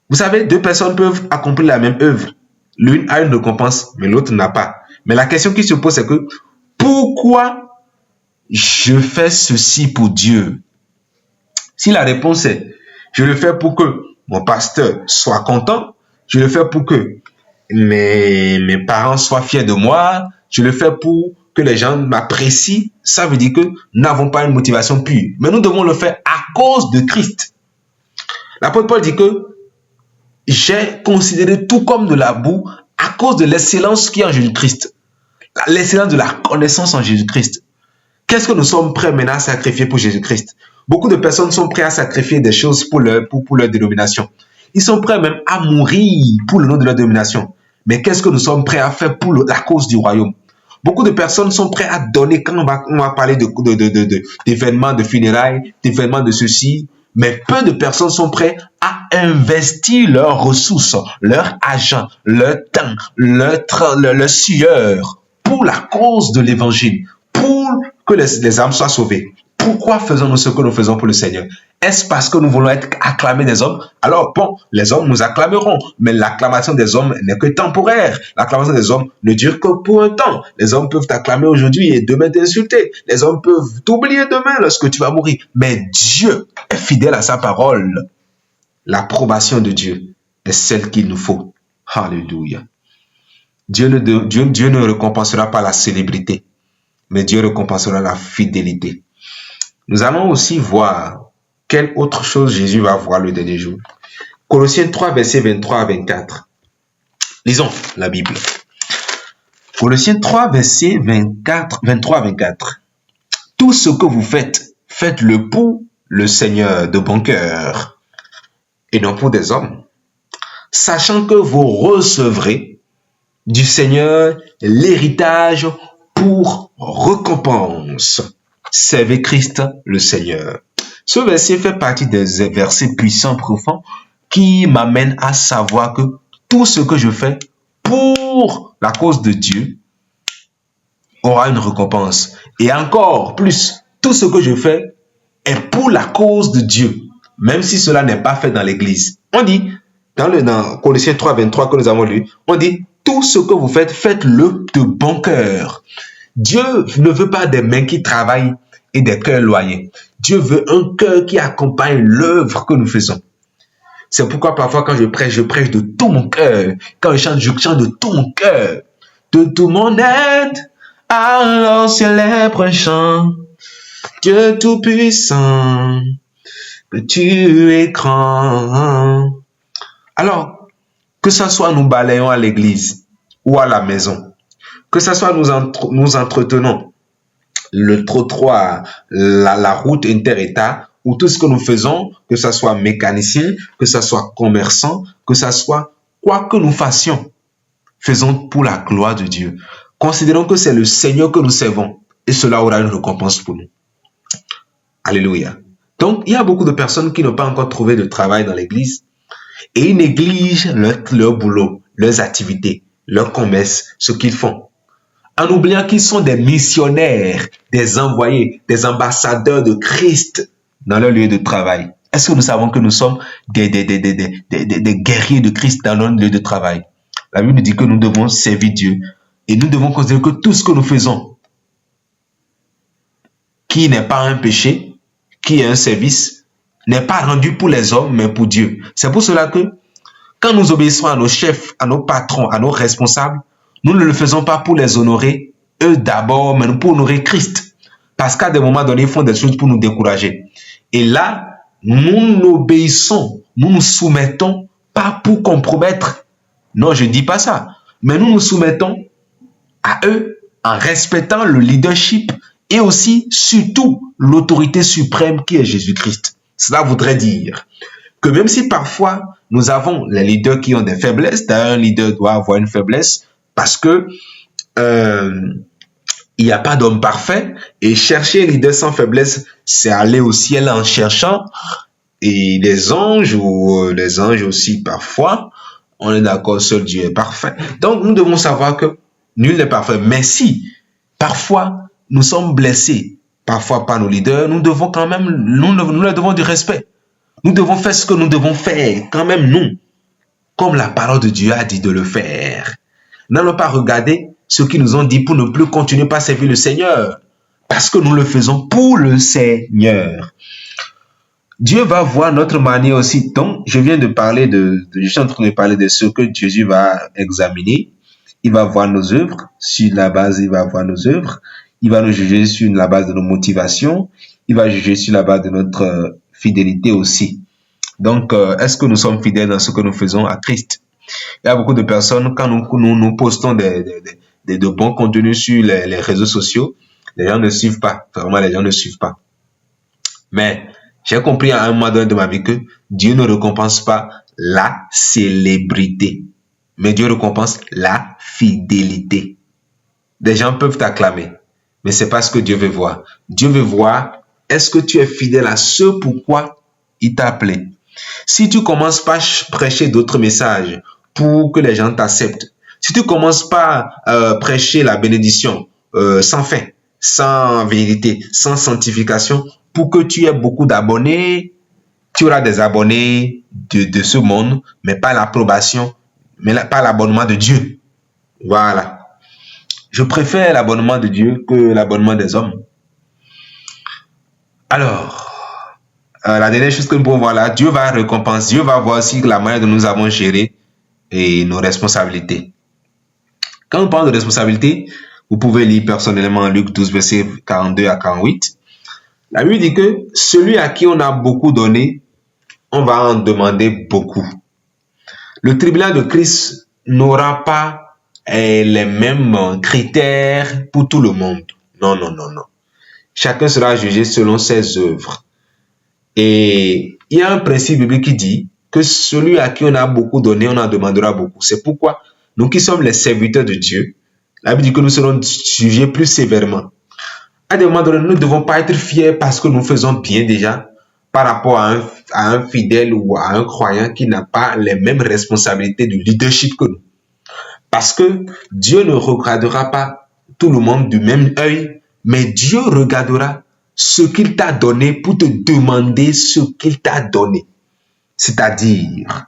A: Vous savez, deux personnes peuvent accomplir la même œuvre. L'une a une récompense, mais l'autre n'a pas. Mais la question qui se pose, c'est que pourquoi je fais ceci pour Dieu? Si la réponse est, je le fais pour que mon pasteur soit content, je le fais pour que mes parents soient fiers de moi, je le fais pour que les gens m'apprécient, ça veut dire que nous n'avons pas une motivation pure. Mais nous devons le faire à cause de Christ. L'apôtre Paul dit que j'ai considéré tout comme de la boue à cause de l'excellence qui est en Jésus-Christ. L'excellence de la connaissance en Jésus-Christ. Qu'est-ce que nous sommes prêts maintenant à sacrifier pour Jésus-Christ? Beaucoup de personnes sont prêtes à sacrifier des choses pour leur dénomination. Ils sont prêts même à mourir pour le nom de leur dénomination. Mais qu'est-ce que nous sommes prêts à faire pour la cause du royaume? Beaucoup de personnes sont prêtes à donner quand on va parler d'événements de funérailles, d'événements de ceci. Mais peu de personnes sont prêtes à investir leurs ressources, leur argent, leur temps, leur sueur pour la cause de l'évangile, pour que les âmes soient sauvées. Pourquoi faisons-nous ce que nous faisons pour le Seigneur? Est-ce parce que nous voulons être acclamés des hommes? Alors bon, les hommes nous acclameront, mais l'acclamation des hommes n'est que temporaire. L'acclamation des hommes ne dure que pour un temps. Les hommes peuvent t'acclamer aujourd'hui et demain t'insulter. Les hommes peuvent t'oublier demain lorsque tu vas mourir. Mais Dieu est fidèle à sa parole. L'approbation de Dieu est celle qu'il nous faut. Alléluia. Dieu ne récompensera pas la célébrité, mais Dieu récompensera la fidélité. Nous allons aussi voir quelle autre chose Jésus va voir le dernier jour. Colossiens 3, versets 23 à 24. Lisons la Bible. Colossiens 3, versets 23 à 24. Tout ce que vous faites, faites-le pour le Seigneur de bon cœur et non pour des hommes, sachant que vous recevrez du Seigneur l'héritage pour récompense. Servez Christ le Seigneur. Ce verset fait partie des versets puissants, profonds, qui m'amènent à savoir que tout ce que je fais pour la cause de Dieu aura une récompense. Et encore plus, tout ce que je fais est pour la cause de Dieu, même si cela n'est pas fait dans l'église. On dit, dans Colossiens 3, 23 que nous avons lu, on dit, tout ce que vous faites, faites-le de bon cœur. Dieu ne veut pas des mains qui travaillent et des cœurs loyaux. Dieu veut un cœur qui accompagne l'œuvre que nous faisons. C'est pourquoi parfois quand je prêche de tout mon cœur. Quand je chante de tout mon cœur. De tout mon être, alors célèbre chant. Dieu tout-puissant, que tu es grand. Alors, que ce soit nous balayons à l'église ou à la maison, que ce soit nous entretenons le trottoir, la route inter-État, ou tout ce que nous faisons, que ce soit mécanicien, que ce soit commerçant, que ce soit quoi que nous fassions, faisons pour la gloire de Dieu. Considérons que c'est le Seigneur que nous servons et cela aura une récompense pour nous. Alléluia. Donc, il y a beaucoup de personnes qui n'ont pas encore trouvé de travail dans l'église et ils négligent leur boulot, leurs activités, leur commerce, ce qu'ils font, en oubliant qu'ils sont des missionnaires, des envoyés, des ambassadeurs de Christ dans leur lieu de travail. Est-ce que nous savons que nous sommes des guerriers de Christ dans notre lieu de travail? La Bible nous dit que nous devons servir Dieu et nous devons considérer que tout ce que nous faisons, qui n'est pas un péché, qui est un service, n'est pas rendu pour les hommes, mais pour Dieu. C'est pour cela que quand nous obéissons à nos chefs, à nos patrons, à nos responsables, nous ne le faisons pas pour les honorer, eux d'abord, mais pour honorer Christ. Parce qu'à des moments donnés, ils font des choses pour nous décourager. Et là, nous obéissons, nous nous soumettons, pas pour compromettre. Non, je ne dis pas ça. Mais nous nous soumettons à eux en respectant le leadership et aussi, surtout, l'autorité suprême qui est Jésus-Christ. Cela voudrait dire que même si parfois nous avons les leaders qui ont des faiblesses, d'ailleurs un leader doit avoir une faiblesse parce que il n'y a pas d'homme parfait et chercher un leader sans faiblesse, c'est aller au ciel en cherchant. Et les anges ou les anges aussi parfois, on est d'accord, seul Dieu est parfait. Donc nous devons savoir que nul n'est parfait. Mais si parfois nous sommes blessés, parfois par nos leaders, nous devons quand même, nous leur devons du respect. Nous devons faire ce que nous devons faire, quand même nous, comme la parole de Dieu a dit de le faire. N'allons pas regarder ce qu'ils nous ont dit pour ne plus continuer à servir le Seigneur, parce que nous le faisons pour le Seigneur. Dieu va voir notre manière aussi. Donc, je viens de parler je suis en train de parler de ce que Jésus va examiner. Il va voir nos œuvres, sur la base, il va voir nos œuvres. Il va nous juger sur la base de nos motivations. Il va juger sur la base de notre fidélité aussi. Donc, est-ce que nous sommes fidèles dans ce que nous faisons à Christ? Il y a beaucoup de personnes, quand nous postons de bons contenus sur les réseaux sociaux, les gens ne suivent pas. Vraiment, les gens ne suivent pas. Mais j'ai compris à un moment donné de ma vie que Dieu ne récompense pas la célébrité, mais Dieu récompense la fidélité. Des gens peuvent t'acclamer, mais c'est pas ce que Dieu veut voir. Dieu veut voir, est-ce que tu es fidèle à ce pourquoi Il t'a appelé. Si tu commences par prêcher d'autres messages pour que les gens t'acceptent, si tu commences par prêcher la bénédiction sans fin, sans vérité, sans sanctification, pour que tu aies beaucoup d'abonnés, tu auras des abonnés de ce monde, mais pas l'approbation, mais pas l'abonnement de Dieu. Voilà. Je préfère l'abonnement de Dieu que l'abonnement des hommes. Alors, la dernière chose que nous pouvons voir là, Dieu va récompenser, Dieu va voir aussi la manière dont nous avons géré et nos responsabilités. Quand on parle de responsabilité, vous pouvez lire personnellement Luc 12, versets 42 à 48. La Bible dit que celui à qui on a beaucoup donné, on va en demander beaucoup. Le tribunal de Christ n'aura pas les mêmes critères pour tout le monde. Non, non, non, non. Chacun sera jugé selon ses œuvres. Et il y a un principe biblique qui dit que celui à qui on a beaucoup donné, on en demandera beaucoup. C'est pourquoi nous qui sommes les serviteurs de Dieu, la Bible dit que nous serons jugés plus sévèrement. À des moments donnés, nous ne devons pas être fiers parce que nous faisons bien déjà par rapport à un fidèle ou à un croyant qui n'a pas les mêmes responsabilités de leadership que nous. Parce que Dieu ne regardera pas tout le monde du même œil, mais Dieu regardera ce qu'il t'a donné pour te demander ce qu'il t'a donné. C'est-à-dire,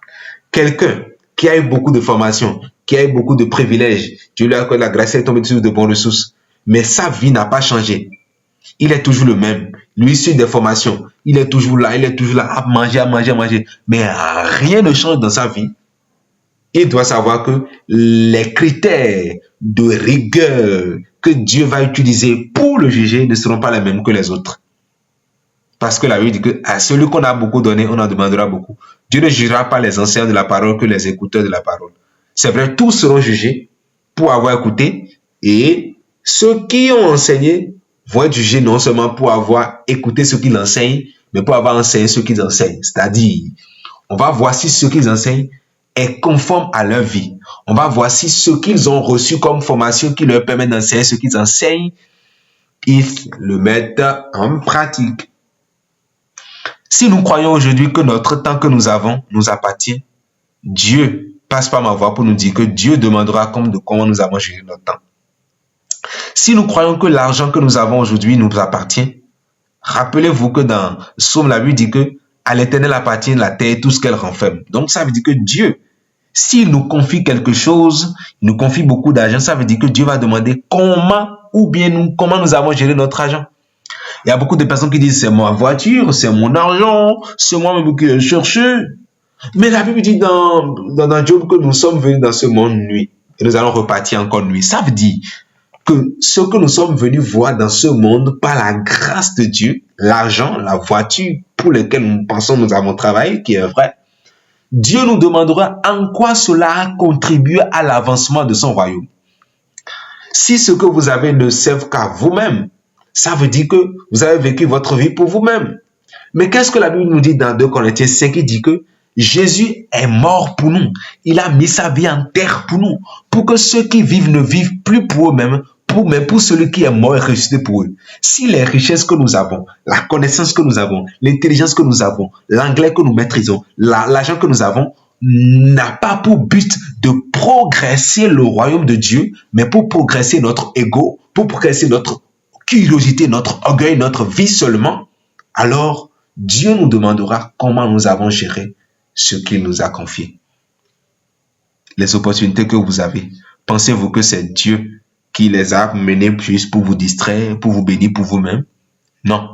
A: quelqu'un qui a eu beaucoup de formations, qui a eu beaucoup de privilèges, Dieu lui a accordé la grâce, il est tombé dessus de bonnes ressources, mais sa vie n'a pas changé. Il est toujours le même. Lui, suit des formations. Il est toujours là, à manger, à manger, à manger. Mais rien ne change dans sa vie. Il doit savoir que les critères de rigueur que Dieu va utiliser pour le juger ne seront pas les mêmes que les autres. Parce que la Bible dit que à celui qu'on a beaucoup donné, on en demandera beaucoup. Dieu ne jugera pas les enseignants de la parole que les écouteurs de la parole. C'est vrai, tous seront jugés pour avoir écouté, et ceux qui ont enseigné vont être jugés non seulement pour avoir écouté ce qu'ils enseignent, mais pour avoir enseigné ce qu'ils enseignent. C'est-à-dire, on va voir si ce qu'ils enseignent est conforme à leur vie. On va voir si ce qu'ils ont reçu comme formation qui leur permet d'enseigner ce qu'ils enseignent, ils le mettent en pratique. Si nous croyons aujourd'hui que notre temps que nous avons nous appartient, Dieu passe par ma voix pour nous dire que Dieu demandera comment nous avons géré notre temps. Si nous croyons que l'argent que nous avons aujourd'hui nous appartient, rappelez-vous que dans Psaume, la Bible dit que à l'Éternel appartient la terre et tout ce qu'elle renferme. Donc ça veut dire que Dieu, s'il nous confie quelque chose, il nous confie beaucoup d'argent, ça veut dire que Dieu va demander comment nous avons géré notre argent. Il y a beaucoup de personnes qui disent c'est ma voiture, c'est mon argent, c'est moi-même qui ai cherché. Mais la Bible dit dans Job que nous sommes venus dans ce monde nuit et nous allons repartir encore nuit. Ça veut dire que ce que nous sommes venus voir dans ce monde par la grâce de Dieu, l'argent, la voiture pour lesquelles nous pensons nous avons travaillé, qui est vrai, Dieu nous demandera en quoi cela a contribué à l'avancement de son royaume. Si ce que vous avez ne sert qu'à vous-même, ça veut dire que vous avez vécu votre vie pour vous-même. Mais qu'est-ce que la Bible nous dit dans 2 Corinthiens 5 qui dit que Jésus est mort pour nous. Il a mis sa vie en terre pour nous. Pour que ceux qui vivent ne vivent plus pour eux-mêmes, mais pour celui qui est mort et ressuscité pour eux. Si les richesses que nous avons, la connaissance que nous avons, l'intelligence que nous avons, l'anglais que nous maîtrisons, l'argent que nous avons, n'a pas pour but de progresser le royaume de Dieu, mais pour progresser notre ego, pour progresser notre curiosité, notre orgueil, notre vie seulement, alors Dieu nous demandera comment nous avons géré ce qu'il nous a confié. Les opportunités que vous avez, pensez-vous que c'est Dieu qui les a menées juste pour vous distraire, pour vous bénir pour vous-même? Non.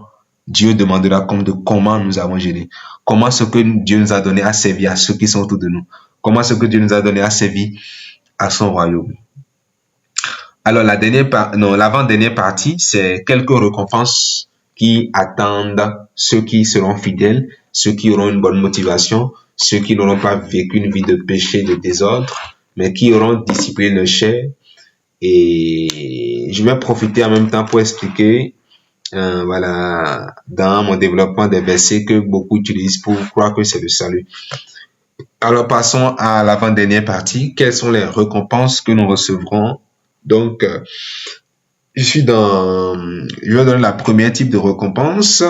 A: Dieu demandera comment nous avons géré. Comment ce que Dieu nous a donné a servi à ceux qui sont autour de nous. Comment ce que Dieu nous a donné a servi à son royaume. Alors, l'avant-dernière partie, c'est quelques récompenses qui attendent ceux qui seront fidèles, ceux qui auront une bonne motivation, ceux qui n'auront pas vécu une vie de péché, de désordre, mais qui auront discipliné leur chair. Et je vais profiter en même temps pour expliquer, dans mon développement des versets que beaucoup utilisent pour croire que c'est le salut. Alors, passons à l'avant-dernière partie. Quelles sont les récompenses que nous recevrons? Donc, je vais donner la première type de récompense.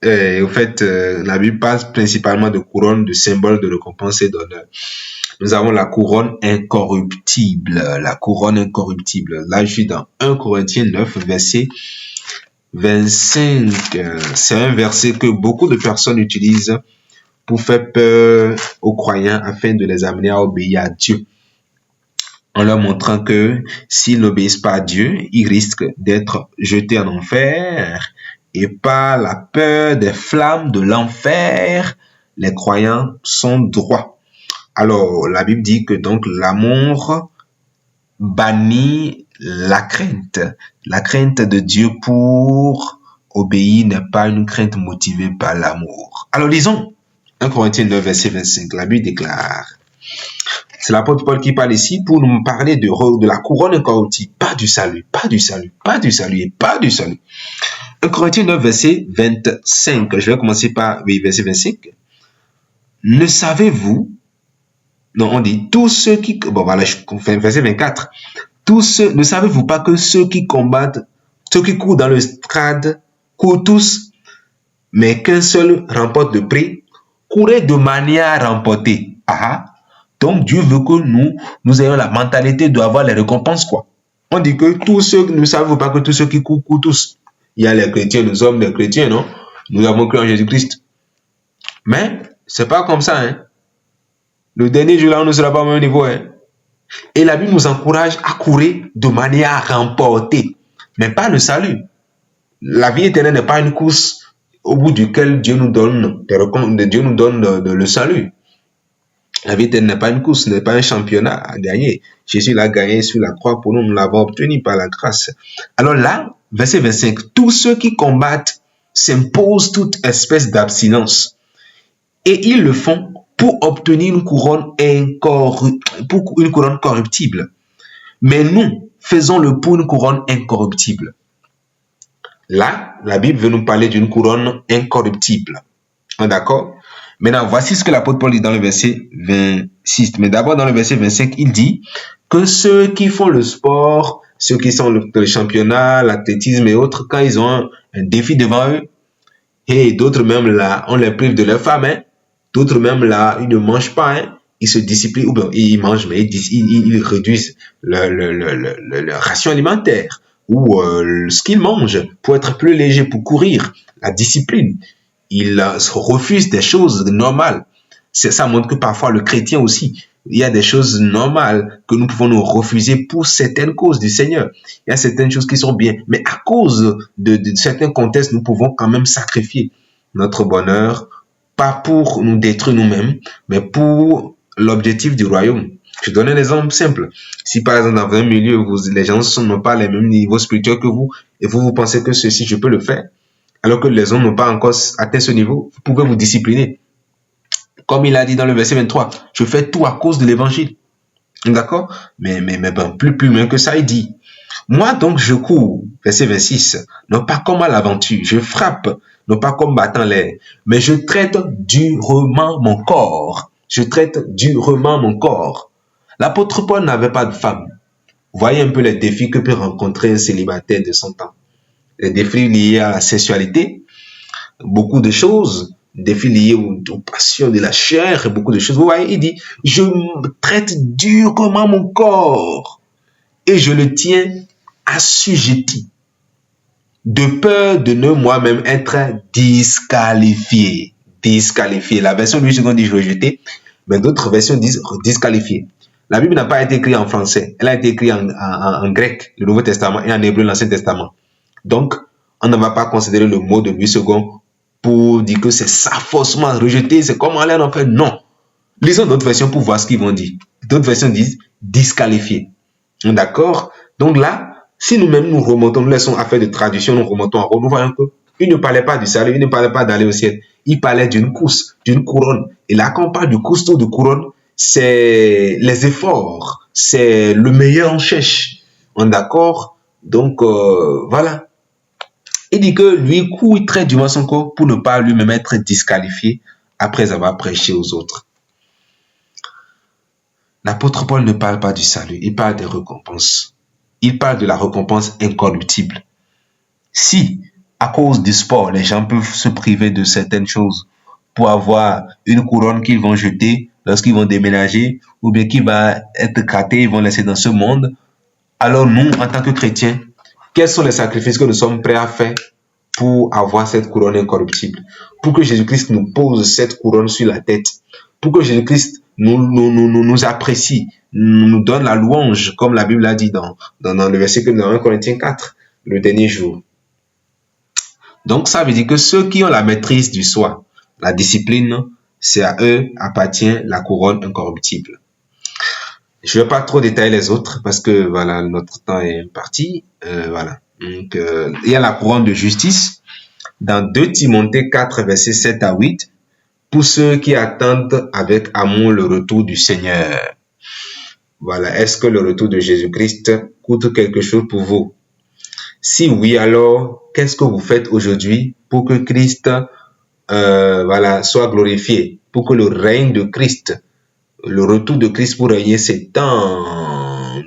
A: Au fait, la Bible parle principalement de couronne, de symbole de récompense et d'honneur. Nous avons la couronne incorruptible. La couronne incorruptible. Là, je suis dans 1 Corinthiens 9, verset 25. C'est un verset que beaucoup de personnes utilisent pour faire peur aux croyants afin de les amener à obéir à Dieu. En leur montrant que s'ils n'obéissent pas à Dieu, ils risquent d'être jetés en enfer. Et par la peur des flammes de l'enfer, les croyants sont droits. Alors, la Bible dit que donc l'amour bannit la crainte. La crainte de Dieu pour obéir n'est pas une crainte motivée par l'amour. Alors, lisons 1 Corinthiens 9, verset 25. La Bible déclare, c'est l'apôtre Paul qui parle ici pour nous parler de la couronne incorruptible, pas du salut, pas du salut, pas du salut et pas du salut. 1 Corinthiens 9, verset 25. Je vais commencer par verset 25. Ne savez-vous, non, on dit, tous ceux qui, bon voilà, verset 24. Ne savez-vous pas que ceux qui combattent, ceux qui courent dans le stade, courent tous, mais qu'un seul remporte le prix? Courez de manière à remporter. Ah, donc Dieu veut que nous ayons la mentalité d'avoir les récompenses, quoi. On dit que tous ceux, ne savez-vous pas que tous ceux qui courent, courent tous. Il y a les chrétiens, nous sommes les chrétiens, non? Nous avons cru en Jésus-Christ. Mais, c'est pas comme ça, hein. Le dernier jour, là, on ne sera pas au même niveau, hein. Et la Bible nous encourage à courir de manière à remporter, mais pas le salut. La vie éternelle n'est pas une course au bout duquel Dieu nous donne le salut. La vie éternelle n'est pas une course, n'est pas un championnat à gagner. Jésus l'a gagné sur la croix pour nous, nous l'avons obtenu par la grâce. Alors là, verset 25, tous ceux qui combattent s'imposent toute espèce d'abstinence. Et ils le font pour obtenir une couronne corruptible. Mais nous faisons-le pour une couronne incorruptible. Là, la Bible veut nous parler d'une couronne incorruptible. D'accord? Maintenant, voici ce que l'apôtre Paul dit dans le verset 26. Mais d'abord, dans le verset 25, il dit que ceux qui font le sport, ceux qui sont le championnat, l'athlétisme et autres, quand ils ont un défi devant eux, et d'autres même là, on les prive de leur femme, hein. D'autres même là, ils ne mangent pas, hein. Ils se disciplinent, ou bien ils mangent, mais ils réduisent leur ration alimentaire ou ce qu'ils mangent pour être plus léger, pour courir, la discipline. Ils refusent des choses normales. Ça montre que parfois le chrétien aussi, il y a des choses normales que nous pouvons nous refuser pour certaines causes du Seigneur. Il y a certaines choses qui sont bien, mais à cause de certains contextes, nous pouvons quand même sacrifier notre bonheur, pas pour nous détruire nous-mêmes, mais pour l'objectif du royaume. Je donne un exemple simple. Si par exemple dans un milieu où les gens n'ont pas les mêmes niveaux spirituels que vous, et vous pensez que ceci, je peux le faire, alors que les autres n'ont pas encore atteint ce niveau, vous pouvez vous discipliner. Comme il a dit dans le verset 23, je fais tout à cause de l'évangile. D'accord? Mais bon, plus loin que ça, il dit, moi donc je cours, verset 26, non pas comme à l'aventure, je frappe, non pas comme battant l'air, mais je traite durement mon corps. Je traite durement mon corps. L'apôtre Paul n'avait pas de femme. Voyez un peu les défis que peut rencontrer un célibataire de son temps. Les défis liés à la sexualité, beaucoup de choses, défis liés aux passions de la chair, beaucoup de choses. Vous voyez, il dit, je traite durement mon corps et je le tiens assujetti, de peur de ne moi-même être disqualifié. Disqualifié. La version du second dit rejeté, mais d'autres versions disent disqualifié. La Bible n'a pas été écrite en français, elle a été écrite en grec, le Nouveau Testament, et en hébreu, l'Ancien Testament. Donc, on ne va pas considérer le mot de Louis II pour dire que c'est ça forcément rejeté, c'est comme aller en enfer. Non. Lisons d'autres versions pour voir ce qu'ils vont dire. D'autres versions disent disqualifié. D'accord? Donc là, si nous-mêmes nous remontons, nous laissons affaire de traduction, nous remontons en haut, nous voyons qu'il ne parlait pas du salut, il ne parlait pas d'aller au ciel. Il parlait d'une course, d'une couronne. Et là, quand on parle du course ou de couronne, c'est les efforts, c'est le meilleur en cherche. On est d'accord? Donc, voilà. Il dit que lui court, il traite durement son corps pour ne pas lui-même être disqualifié après avoir prêché aux autres. L'apôtre Paul ne parle pas du salut, il parle des récompenses. Il parle de la récompense incorruptible. Si, à cause du sport, les gens peuvent se priver de certaines choses pour avoir une couronne qu'ils vont jeter lorsqu'ils vont déménager ou bien qui va être gâtée, ils vont laisser dans ce monde. Alors nous, en tant que chrétiens, quels sont les sacrifices que nous sommes prêts à faire pour avoir cette couronne incorruptible? Pour que Jésus-Christ nous pose cette couronne sur la tête. Pour que Jésus-Christ nous apprécie, nous donne la louange, comme la Bible a dit dans le verset que nous avons dans 1 Corinthiens 4, le dernier jour. Donc, ça veut dire que ceux qui ont la maîtrise du soi, la discipline, c'est à eux appartient la couronne incorruptible. Je ne vais pas trop détailler les autres parce que voilà, notre temps est parti. Voilà. Donc, il y a la couronne de justice dans 2 Timothée 4, versets 7 à 8, pour ceux qui attendent avec amour le retour du Seigneur. Voilà. Est-ce que le retour de Jésus-Christ coûte quelque chose pour vous? Si oui, alors, qu'est-ce que vous faites aujourd'hui pour que Christ soit glorifié, pour que le règne de Christ, le retour de Christ pour régner s'étende?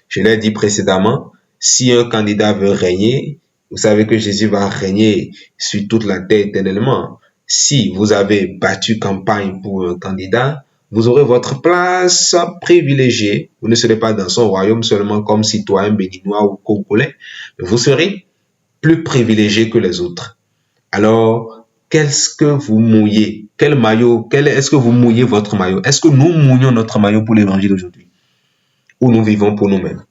A: Je l'ai dit précédemment, si un candidat veut régner, vous savez que Jésus va régner sur toute la terre éternellement. Si vous avez battu campagne pour un candidat, vous aurez votre place privilégiée. Vous ne serez pas dans son royaume seulement comme citoyen béninois ou congolais, mais vous serez plus privilégié que les autres. Alors, qu'est-ce que vous mouillez? Quel maillot? Est-ce que vous mouillez votre maillot? Est-ce que nous mouillons notre maillot pour l'évangile aujourd'hui? Ou nous vivons pour nous-mêmes?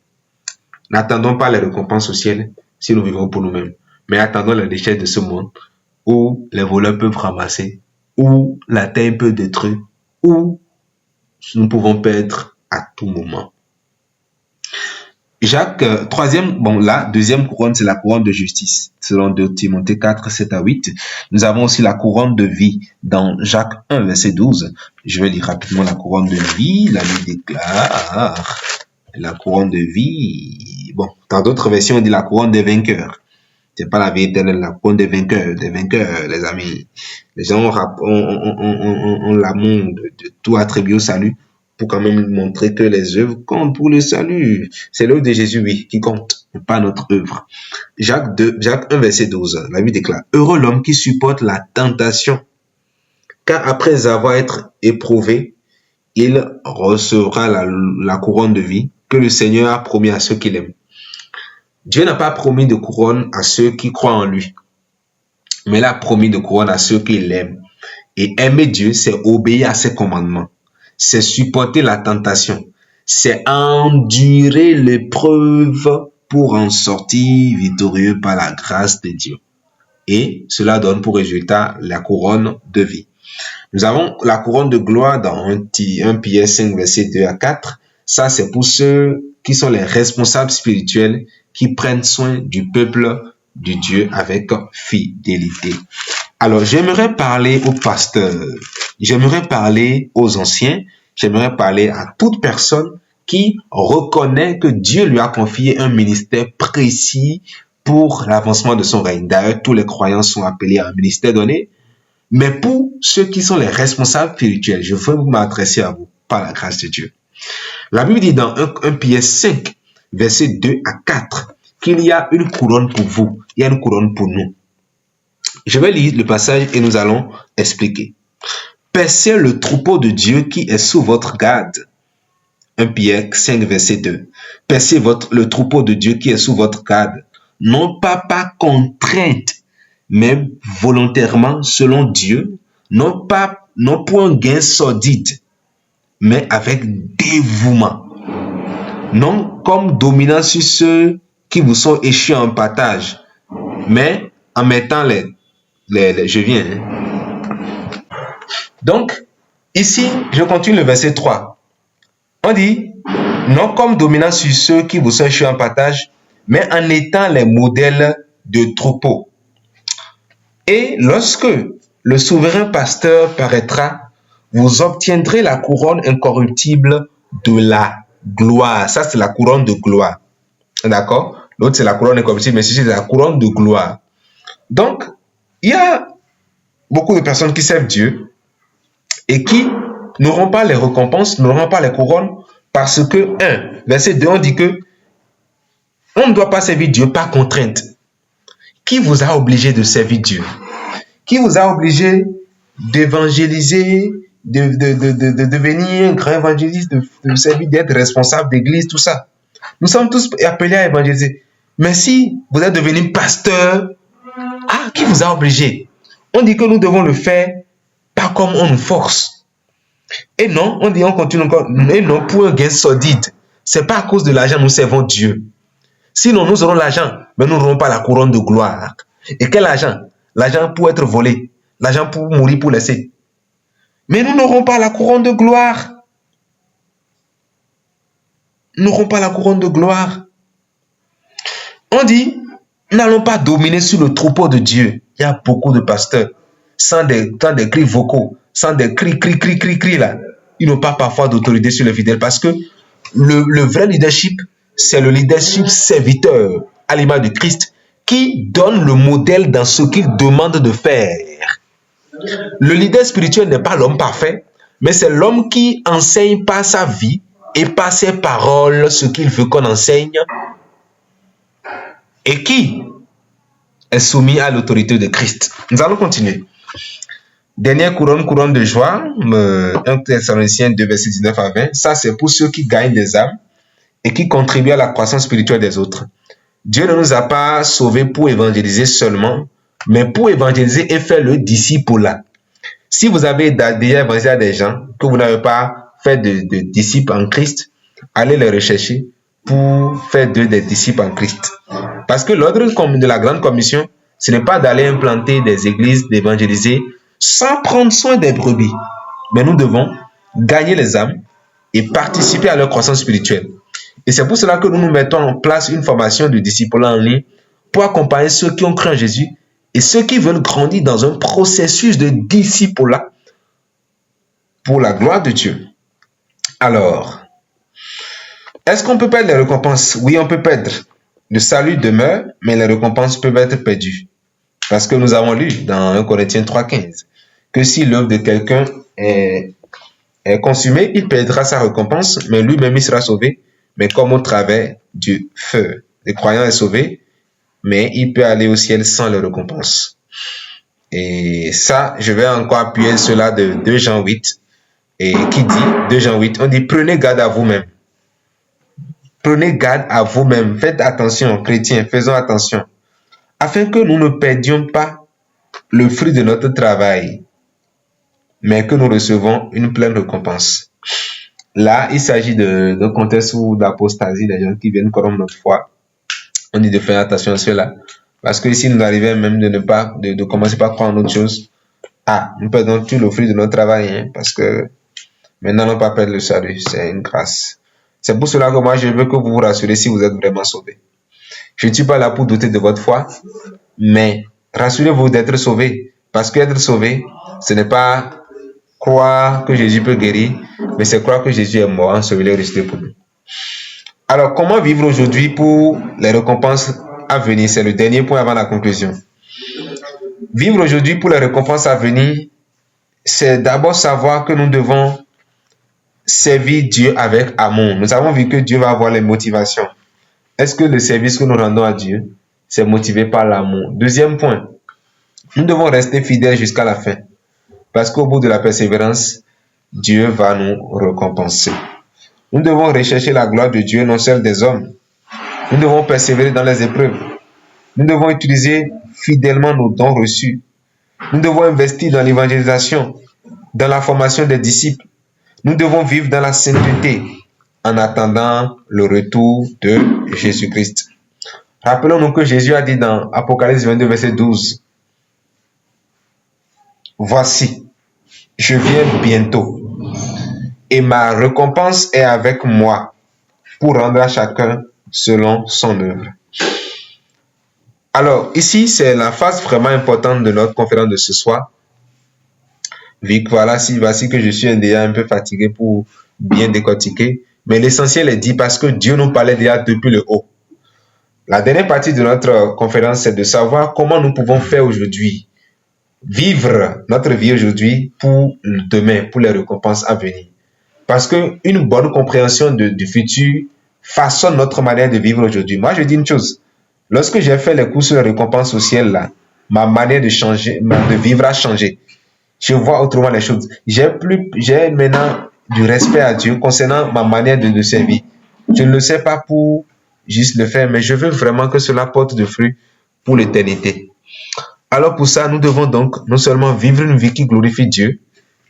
A: N'attendons pas les récompenses au ciel si nous vivons pour nous-mêmes, mais attendons les déchets de ce monde où les voleurs peuvent ramasser, où la terre peut détruire, où nous pouvons perdre à tout moment. La deuxième couronne, c'est la couronne de justice. Selon 2 Timothée 4, 7 à 8. Nous avons aussi la couronne de vie dans Jacques 1, verset 12. Je vais lire rapidement la couronne de vie. La Bible déclare la couronne de vie. Bon, dans d'autres versions, on dit la couronne des vainqueurs. C'est pas la vie éternelle, la couronne des vainqueurs, les amis. Les gens ont l'amour de tout attribuer au salut pour quand même montrer que les œuvres comptent pour le salut. C'est l'œuvre de Jésus, oui, qui compte, mais pas notre œuvre. Jacques 1, verset 12, la Bible déclare, « Heureux l'homme qui supporte la tentation, car après avoir été éprouvé, il recevra la couronne de vie que le Seigneur a promis à ceux qui l'aiment. » Dieu n'a pas promis de couronne à ceux qui croient en lui, mais il a promis de couronne à ceux qui l'aiment. Et aimer Dieu, c'est obéir à ses commandements. C'est supporter la tentation. C'est endurer l'épreuve pour en sortir victorieux par la grâce de Dieu. Et cela donne pour résultat la couronne de vie. Nous avons la couronne de gloire dans 1 Pierre 5, verset 2 à 4. Ça, c'est pour ceux qui sont les responsables spirituels qui prennent soin du peuple de Dieu avec fidélité. Alors, j'aimerais parler aux pasteurs, j'aimerais parler aux anciens, j'aimerais parler à toute personne qui reconnaît que Dieu lui a confié un ministère précis pour l'avancement de son règne. D'ailleurs, tous les croyants sont appelés à un ministère donné. Mais pour ceux qui sont les responsables spirituels, je veux m'adresser à vous par la grâce de Dieu. La Bible dit dans 1 Pierre 5, versets 2 à 4, qu'il y a une couronne pour vous, il y a une couronne pour nous. Je vais lire le passage et nous allons expliquer. Paissez le troupeau de Dieu qui est sous votre garde. 1 Pierre 5, verset 2. Paissez le troupeau de Dieu qui est sous votre garde, non pas par contrainte, mais volontairement selon Dieu, non pour un gain sordide, mais avec dévouement. Non comme dominant sur ceux qui vous sont échus en partage, mais en mettant je viens. Donc, ici, je continue le verset 3. On dit, non comme dominant sur ceux qui vous sont échus en partage, mais en étant les modèles de troupeaux. Et lorsque le souverain pasteur paraîtra, vous obtiendrez la couronne incorruptible de la gloire. Ça, c'est la couronne de gloire. D'accord? L'autre, c'est la couronne incorruptible, mais ceci, c'est la couronne de gloire. Donc, il y a beaucoup de personnes qui servent Dieu et qui n'auront pas les récompenses, n'auront pas les couronnes parce que, verset 2, on dit que on ne doit pas servir Dieu par contrainte. Qui vous a obligé de servir Dieu? Qui vous a obligé d'évangéliser, de devenir un grand évangéliste, de servir, d'être responsable d'église, tout ça? Nous sommes tous appelés à évangéliser. Mais si vous êtes devenu pasteur, qui vous a obligé? On dit que nous devons le faire pas comme on nous force. Et non, on continue encore, et non pour un gain sordide. C'est pas à cause de l'argent nous servons Dieu. Sinon, nous aurons l'argent, mais nous n'aurons pas la couronne de gloire. Et quel argent? L'argent pour être volé, l'argent pour mourir, pour laisser. Mais nous n'aurons pas la couronne de gloire. Nous n'aurons pas la couronne de gloire. On dit, n'allons pas dominer sur le troupeau de Dieu. Il y a beaucoup de pasteurs, sans des cris vocaux, sans des cris là. Ils n'ont pas parfois d'autorité sur les fidèles parce que le vrai leadership, c'est le leadership serviteur à l'image de Christ qui donne le modèle dans ce qu'il demande de faire. Le leader spirituel n'est pas l'homme parfait, mais c'est l'homme qui enseigne par sa vie et par ses paroles ce qu'il veut qu'on enseigne et qui est soumis à l'autorité de Christ. Nous allons continuer. Dernière couronne de joie, 1 Thessaloniciens 2, verset 19 à 20. Ça, c'est pour ceux qui gagnent des âmes et qui contribuent à la croissance spirituelle des autres. Dieu ne nous a pas sauvés pour évangéliser seulement, mais pour évangéliser et faire le disciple-là. Si vous avez déjà évangélisé à des gens que vous n'avez pas fait de disciples en Christ, allez les rechercher pour faire d'eux des disciples en Christ. Parce que l'ordre de la grande commission, ce n'est pas d'aller implanter des églises, d'évangéliser, sans prendre soin des brebis. Mais nous devons gagner les âmes et participer à leur croissance spirituelle. Et c'est pour cela que nous mettons en place une formation de disciples en ligne pour accompagner ceux qui ont cru en Jésus et ceux qui veulent grandir dans un processus de disciple pour la gloire de Dieu. Alors, est-ce qu'on peut perdre les récompenses? Oui, on peut perdre. Le salut demeure, mais les récompenses peuvent être perdues. Parce que nous avons lu dans 1 Corinthiens 3,15 que si l'œuvre de quelqu'un est consumée, il perdra sa récompense, mais lui-même il sera sauvé, mais comme au travers du feu. Le croyant est sauvé, mais il peut aller au ciel sans la récompense. Et ça, je vais encore appuyer cela de 2 Jean 8, et qui dit, 2 Jean 8, on dit, prenez garde à vous-même. Prenez garde à vous-même. Faites attention, chrétiens, faisons attention. Afin que nous ne perdions pas le fruit de notre travail, mais que nous recevons une pleine récompense. Là, il s'agit de contexte ou d'apostasie, des gens qui viennent corrompre notre foi. On dit de faire attention à cela. Parce que si nous arrivons même de commencer par croire en autre chose, nous perdons tout le fruit de notre travail, parce que maintenant, on ne pas perdre le salut. C'est une grâce. C'est pour cela que moi, je veux que vous vous rassurez si vous êtes vraiment sauvés. Je ne suis pas là pour douter de votre foi, mais rassurez-vous d'être sauvé. Parce qu'être sauvé, ce n'est pas croire que Jésus peut guérir, mais c'est croire que Jésus est mort, enseveli et ressuscité pour nous. Alors, comment vivre aujourd'hui pour les récompenses à venir? C'est le dernier point avant la conclusion. Vivre aujourd'hui pour les récompenses à venir, c'est d'abord savoir que nous devons servir Dieu avec amour. Nous avons vu que Dieu va avoir les motivations. Est-ce que le service que nous rendons à Dieu, c'est motivé par l'amour? Deuxième point, nous devons rester fidèles jusqu'à la fin. Parce qu'au bout de la persévérance, Dieu va nous récompenser. Nous devons rechercher la gloire de Dieu, non celle des hommes. Nous devons persévérer dans les épreuves. Nous devons utiliser fidèlement nos dons reçus. Nous devons investir dans l'évangélisation, dans la formation des disciples. Nous devons vivre dans la sainteté en attendant le retour de Jésus-Christ. Rappelons-nous que Jésus a dit dans Apocalypse 22, verset 12, « Voici, je viens bientôt, et ma récompense est avec moi pour rendre à chacun selon son œuvre. » Alors, ici, c'est la phase vraiment importante de notre conférence de ce soir. Vu que voici que je suis déjà un peu fatigué pour bien décortiquer. Mais l'essentiel est dit parce que Dieu nous parlait déjà depuis le haut. La dernière partie de notre conférence, c'est de savoir comment nous pouvons faire aujourd'hui. Vivre notre vie aujourd'hui pour demain, pour les récompenses à venir. Parce qu'une bonne compréhension du futur façonne notre manière de vivre aujourd'hui. Moi, je dis une chose. Lorsque j'ai fait les cours sur la récompense au ciel, là, ma manière de changer, de vivre a changé. Je vois autrement les choses. J'ai maintenant du respect à Dieu concernant ma manière de le servir. Je ne le sais pas pour juste le faire, mais je veux vraiment que cela porte de fruits pour l'éternité. Alors pour ça, nous devons donc non seulement vivre une vie qui glorifie Dieu,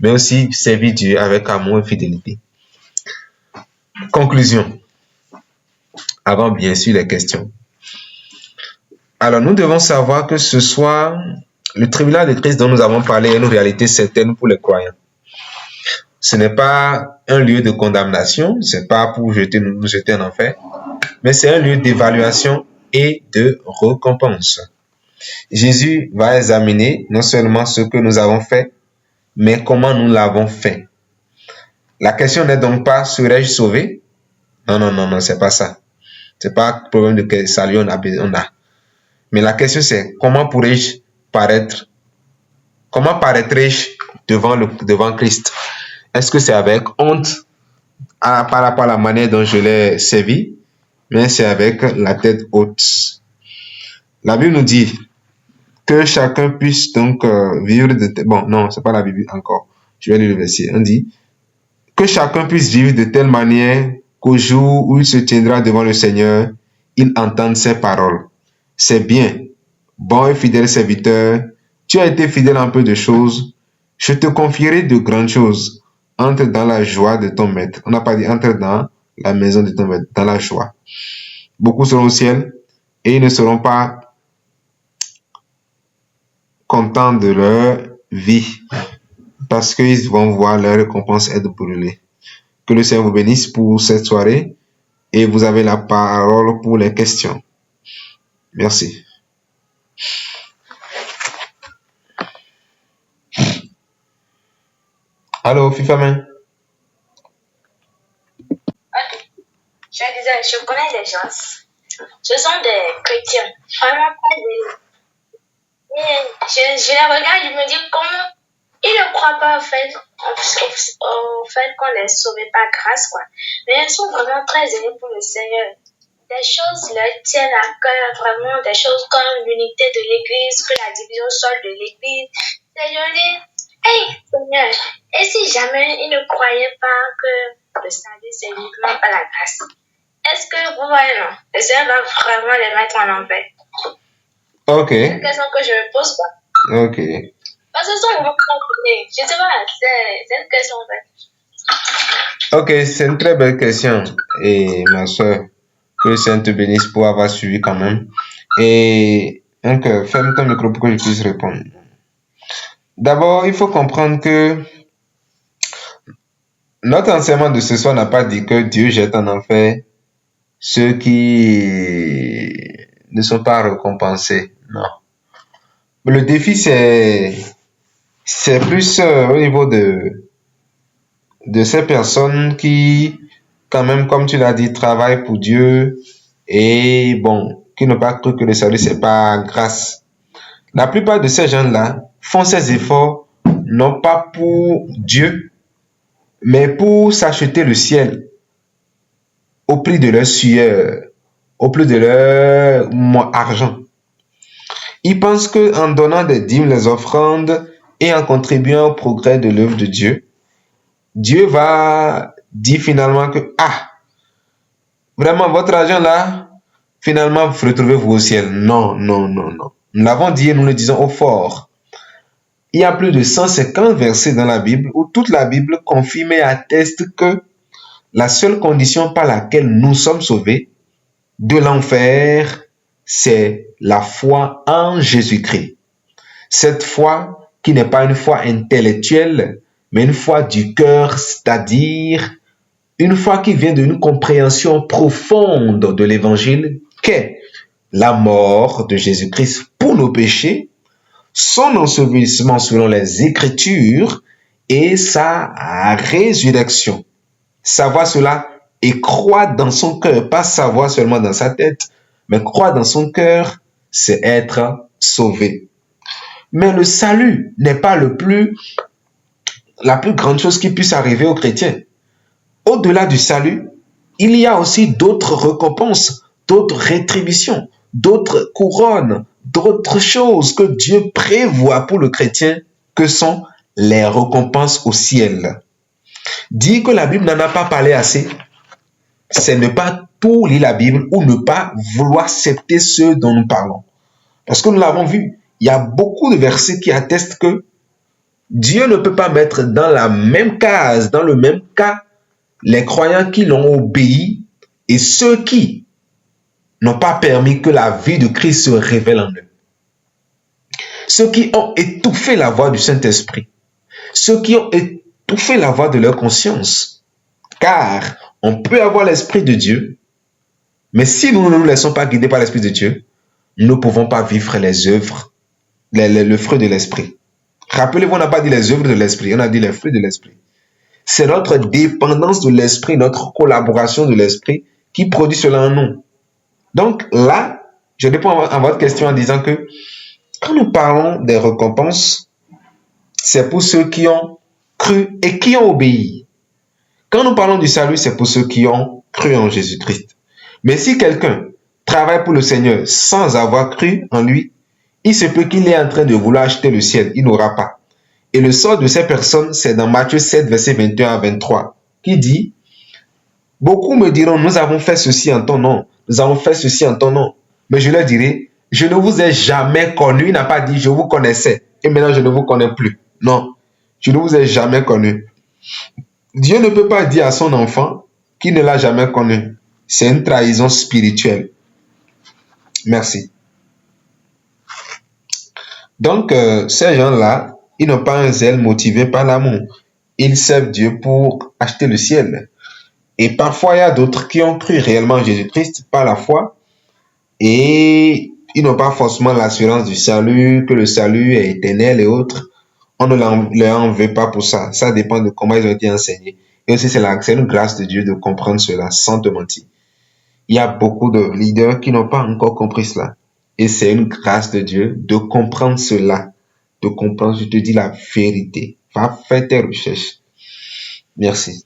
A: mais aussi servir Dieu avec amour et fidélité. Conclusion, avant bien sûr les questions. Alors nous devons savoir que ce soir, le tribunal de Christ dont nous avons parlé est une réalité certaine pour les croyants. Ce n'est pas un lieu de condamnation, ce n'est pas pour nous jeter en enfer, mais c'est un lieu d'évaluation et de récompense. Jésus va examiner non seulement ce que nous avons fait, mais comment nous l'avons fait. La question n'est donc pas serais-je sauvé? Non, c'est pas ça. C'est pas le problème de salut on a. Mais la question c'est comment pourrais-je paraître? Comment paraîtrai-je devant Christ? Est-ce que c'est avec honte par rapport à la manière dont je l'ai servi? Mais c'est avec la tête haute. La Bible nous dit que chacun puisse donc vivre de... Bon, non, c'est pas la Bible encore. Je vais lire le verset. On dit que chacun puisse vivre de telle manière qu'au jour où il se tiendra devant le Seigneur, il entende ses paroles. C'est bien, bon et fidèle serviteur, tu as été fidèle en peu de choses, je te confierai de grandes choses. Entre dans la joie de ton maître. On n'a pas dit entre dans la maison de ton maître, dans la joie. Beaucoup seront au ciel et ils ne seront pas contents de leur vie parce qu'ils vont voir leur récompense être brûlée. Que le Seigneur vous bénisse pour cette soirée et vous avez la parole pour les questions. Merci. Allô, Fifamin?
B: Je disais, je connais les gens. Ce sont des chrétiens. Vraiment pas des... Et je les regarde, je me dis comment ils ne croient pas au fait qu'on est sauvé par grâce, quoi. Mais ils sont vraiment très aimés pour le Seigneur. Des choses leur tiennent à cœur, vraiment, des choses comme l'unité de l'Église, que la division sorte de l'Église. Et je dis, hey, Seigneur, et si jamais ils ne croyaient pas que le salut c'est uniquement par la grâce, est-ce que vous voyez, non? Le Seigneur va vraiment les mettre en enfer.
A: Ok.
B: C'est une question que je me pose pas.
A: Ok.
B: Parce que ce sont vraiment compliqués. Je sais pas, c'est une question en fait.
A: Ok, c'est une très belle question. Et ma soeur, que le Seigneur te bénisse pour avoir suivi quand même. Et donc, ferme ton micro pour que je puisse répondre. D'abord, il faut comprendre que notre enseignement de ce soir n'a pas dit que Dieu jette en enfer ceux qui ne sont pas récompensés. Non. Le défi, c'est plus au niveau de ces personnes qui, quand même, comme tu l'as dit, travaillent pour Dieu et bon, qui n'ont pas cru que le salut, c'est pas grâce. La plupart de ces gens-là font ces efforts non pas pour Dieu, mais pour s'acheter le ciel au prix de leur sueur, au prix de leur argent. Ils pensent qu'en donnant des dîmes, les offrandes et en contribuant au progrès de l'œuvre de Dieu, Dieu va dire finalement que, vraiment, votre argent là, finalement, vous retrouvez-vous au ciel. Non. Nous l'avons dit et nous le disons au fort. Il y a plus de 150 versets dans la Bible où toute la Bible confirme et atteste que la seule condition par laquelle nous sommes sauvés de l'enfer, c'est la foi en Jésus-Christ. Cette foi qui n'est pas une foi intellectuelle, mais une foi du cœur, c'est-à-dire une foi qui vient d'une compréhension profonde de l'évangile qu'est la mort de Jésus-Christ pour nos péchés, son ensevelissement selon les Écritures et sa résurrection. Savoir cela et croire dans son cœur, pas savoir seulement dans sa tête, mais croire dans son cœur, c'est être sauvé. Mais le salut n'est pas la plus grande chose qui puisse arriver aux chrétiens. Au-delà du salut, il y a aussi d'autres récompenses, d'autres rétributions, d'autres couronnes, d'autres choses que Dieu prévoit pour le chrétien, que sont les récompenses au ciel. Dire que la Bible n'en a pas parlé assez, c'est ne pas tout lire la Bible ou ne pas vouloir accepter ce dont nous parlons. Parce que nous l'avons vu, il y a beaucoup de versets qui attestent que Dieu ne peut pas mettre dans la même case, dans le même cas, les croyants qui l'ont obéi et ceux qui n'ont pas permis que la vie de Christ se révèle en eux. Ceux qui ont étouffé la voix du Saint-Esprit. Ceux qui ont étouffé la voix de leur conscience. Car on peut avoir l'Esprit de Dieu, mais si nous ne nous laissons pas guider par l'Esprit de Dieu, nous ne pouvons pas vivre les œuvres, le fruit de l'Esprit. Rappelez-vous, on n'a pas dit les œuvres de l'Esprit, on a dit les fruits de l'Esprit. C'est notre dépendance de l'Esprit, notre collaboration de l'Esprit qui produit cela en nous. Donc là, je réponds à votre question en disant que quand nous parlons des récompenses, c'est pour ceux qui ont cru et qui ont obéi. Quand nous parlons du salut, c'est pour ceux qui ont cru en Jésus-Christ. Mais si quelqu'un travaille pour le Seigneur sans avoir cru en lui, il se peut qu'il est en train de vouloir acheter le ciel, il n'aura pas. Et le sort de ces personnes, c'est dans Matthieu 7, verset 21 à 23, qui dit « Beaucoup me diront, nous avons fait ceci en ton nom, nous avons fait ceci en ton nom. Mais je leur dirai, je ne vous ai jamais connu. » Il n'a pas dit, je vous connaissais, et maintenant je ne vous connais plus. Non, je ne vous ai jamais connu. Dieu ne peut pas dire à son enfant qu'il ne l'a jamais connu. C'est une trahison spirituelle. Merci. Donc, ces gens-là, ils n'ont pas un zèle motivé par l'amour. Ils servent Dieu pour acheter le ciel. Et parfois, il y a d'autres qui ont cru réellement en Jésus-Christ par la foi et ils n'ont pas forcément l'assurance du salut, que le salut est éternel et autres. On ne leur en veut pas pour ça. Ça dépend de comment ils ont été enseignés. Et aussi, c'est une grâce de Dieu de comprendre cela sans te mentir. Il y a beaucoup de leaders qui n'ont pas encore compris cela. Et c'est une grâce de Dieu de comprendre cela. De comprendre, je te dis la vérité. Va faire tes recherches. Merci.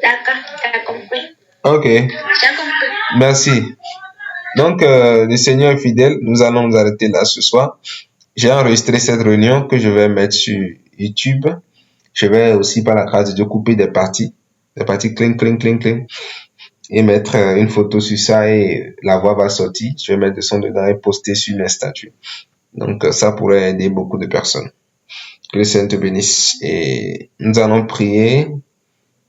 B: D'accord, t'as compris.
A: Ok,
B: J'ai compris.
A: merci. Donc, le Seigneur est fidèle. Nous allons nous arrêter là ce soir. J'ai enregistré cette réunion que je vais mettre sur YouTube. Je vais aussi, par la grâce de Dieu, couper des parties cling, cling, cling, cling, et mettre une photo sur ça et la voix va sortir. Je vais mettre le son dedans et poster sur mes statuts. Donc, ça pourrait aider beaucoup de personnes. Que le Seigneur te bénisse. Et nous allons prier.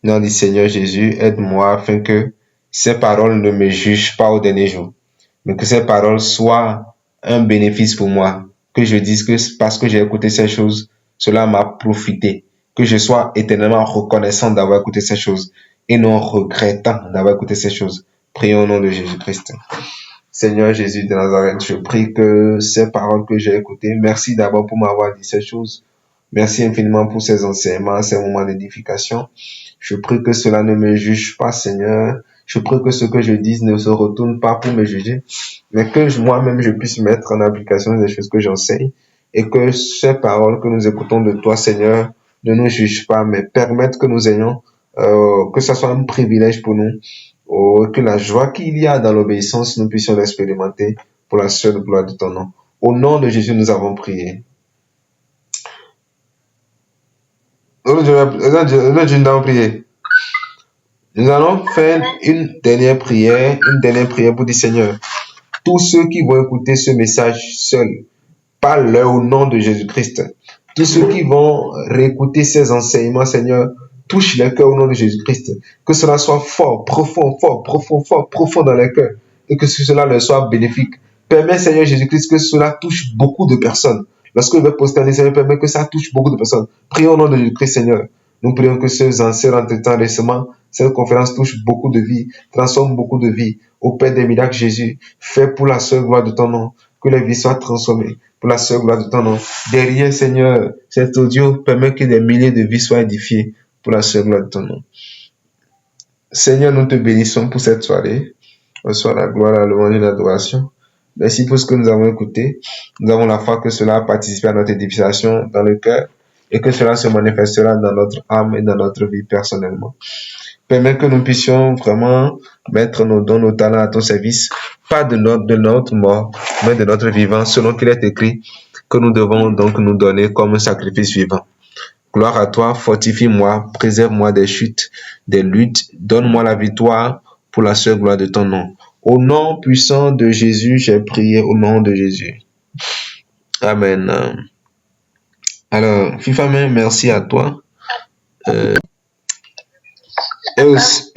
A: Nom du Seigneur Jésus, aide-moi afin que ces paroles ne me jugent pas au dernier jour, mais que ces paroles soient un bénéfice pour moi. Que je dise que parce que j'ai écouté ces choses, cela m'a profité. Que je sois éternellement reconnaissant d'avoir écouté ces choses et non regrettant d'avoir écouté ces choses. Prions au nom de Jésus-Christ. Seigneur Jésus de Nazareth, je prie que ces paroles que j'ai écoutées, merci d'abord pour m'avoir dit ces choses. Merci infiniment pour ces enseignements, ces moments d'édification. Je prie que cela ne me juge pas, Seigneur. Je prie que ce que je dise ne se retourne pas pour me juger, mais que moi-même je puisse mettre en application les choses que j'enseigne et que ces paroles que nous écoutons de toi, Seigneur, ne nous jugent pas, mais permettent que nous ayons, que ce soit un privilège pour nous, que la joie qu'il y a dans l'obéissance, nous puissions l'expérimenter pour la seule gloire de ton nom. Au nom de Jésus, nous avons prié. Nous allons prier. Nous allons faire une dernière prière pour dire Seigneur, tous ceux qui vont écouter ce message seuls, parle-leur au nom de Jésus-Christ. Tous ceux qui vont réécouter ces enseignements, Seigneur, touche les cœurs au nom de Jésus-Christ. Que cela soit fort, profond dans les cœurs et que cela leur soit bénéfique. Permets, Seigneur Jésus-Christ, que cela touche beaucoup de personnes. Lorsque je vais poster, Seigneur, permets que ça touche beaucoup de personnes. Prions au nom de Jésus-Christ, Seigneur. Nous prions que ces entretiens récemment, cette conférence touche beaucoup de vies, transforme beaucoup de vies. Au Père des miracles, Jésus, fais pour la seule gloire de ton nom, que les vies soient transformées pour la seule gloire de ton nom. Derrière, Seigneur, cet audio permet que des milliers de vies soient édifiées pour la seule gloire de ton nom. Seigneur, nous te bénissons pour cette soirée. Reçois la gloire, la louange et l'adoration. Merci pour ce que nous avons écouté. Nous avons la foi que cela a participé à notre édification dans le cœur et que cela se manifestera dans notre âme et dans notre vie personnellement. Permets que nous puissions vraiment mettre nos dons, nos talents à ton service, pas de notre mort, mais de notre vivant, selon qu'il est écrit que nous devons donc nous donner comme un sacrifice vivant. Gloire à toi, fortifie-moi, préserve-moi des chutes, des luttes, donne-moi la victoire pour la seule gloire de ton nom. Au nom puissant de Jésus, j'ai prié au nom de Jésus. Amen. Alors, FIFA, merci à toi. Et aussi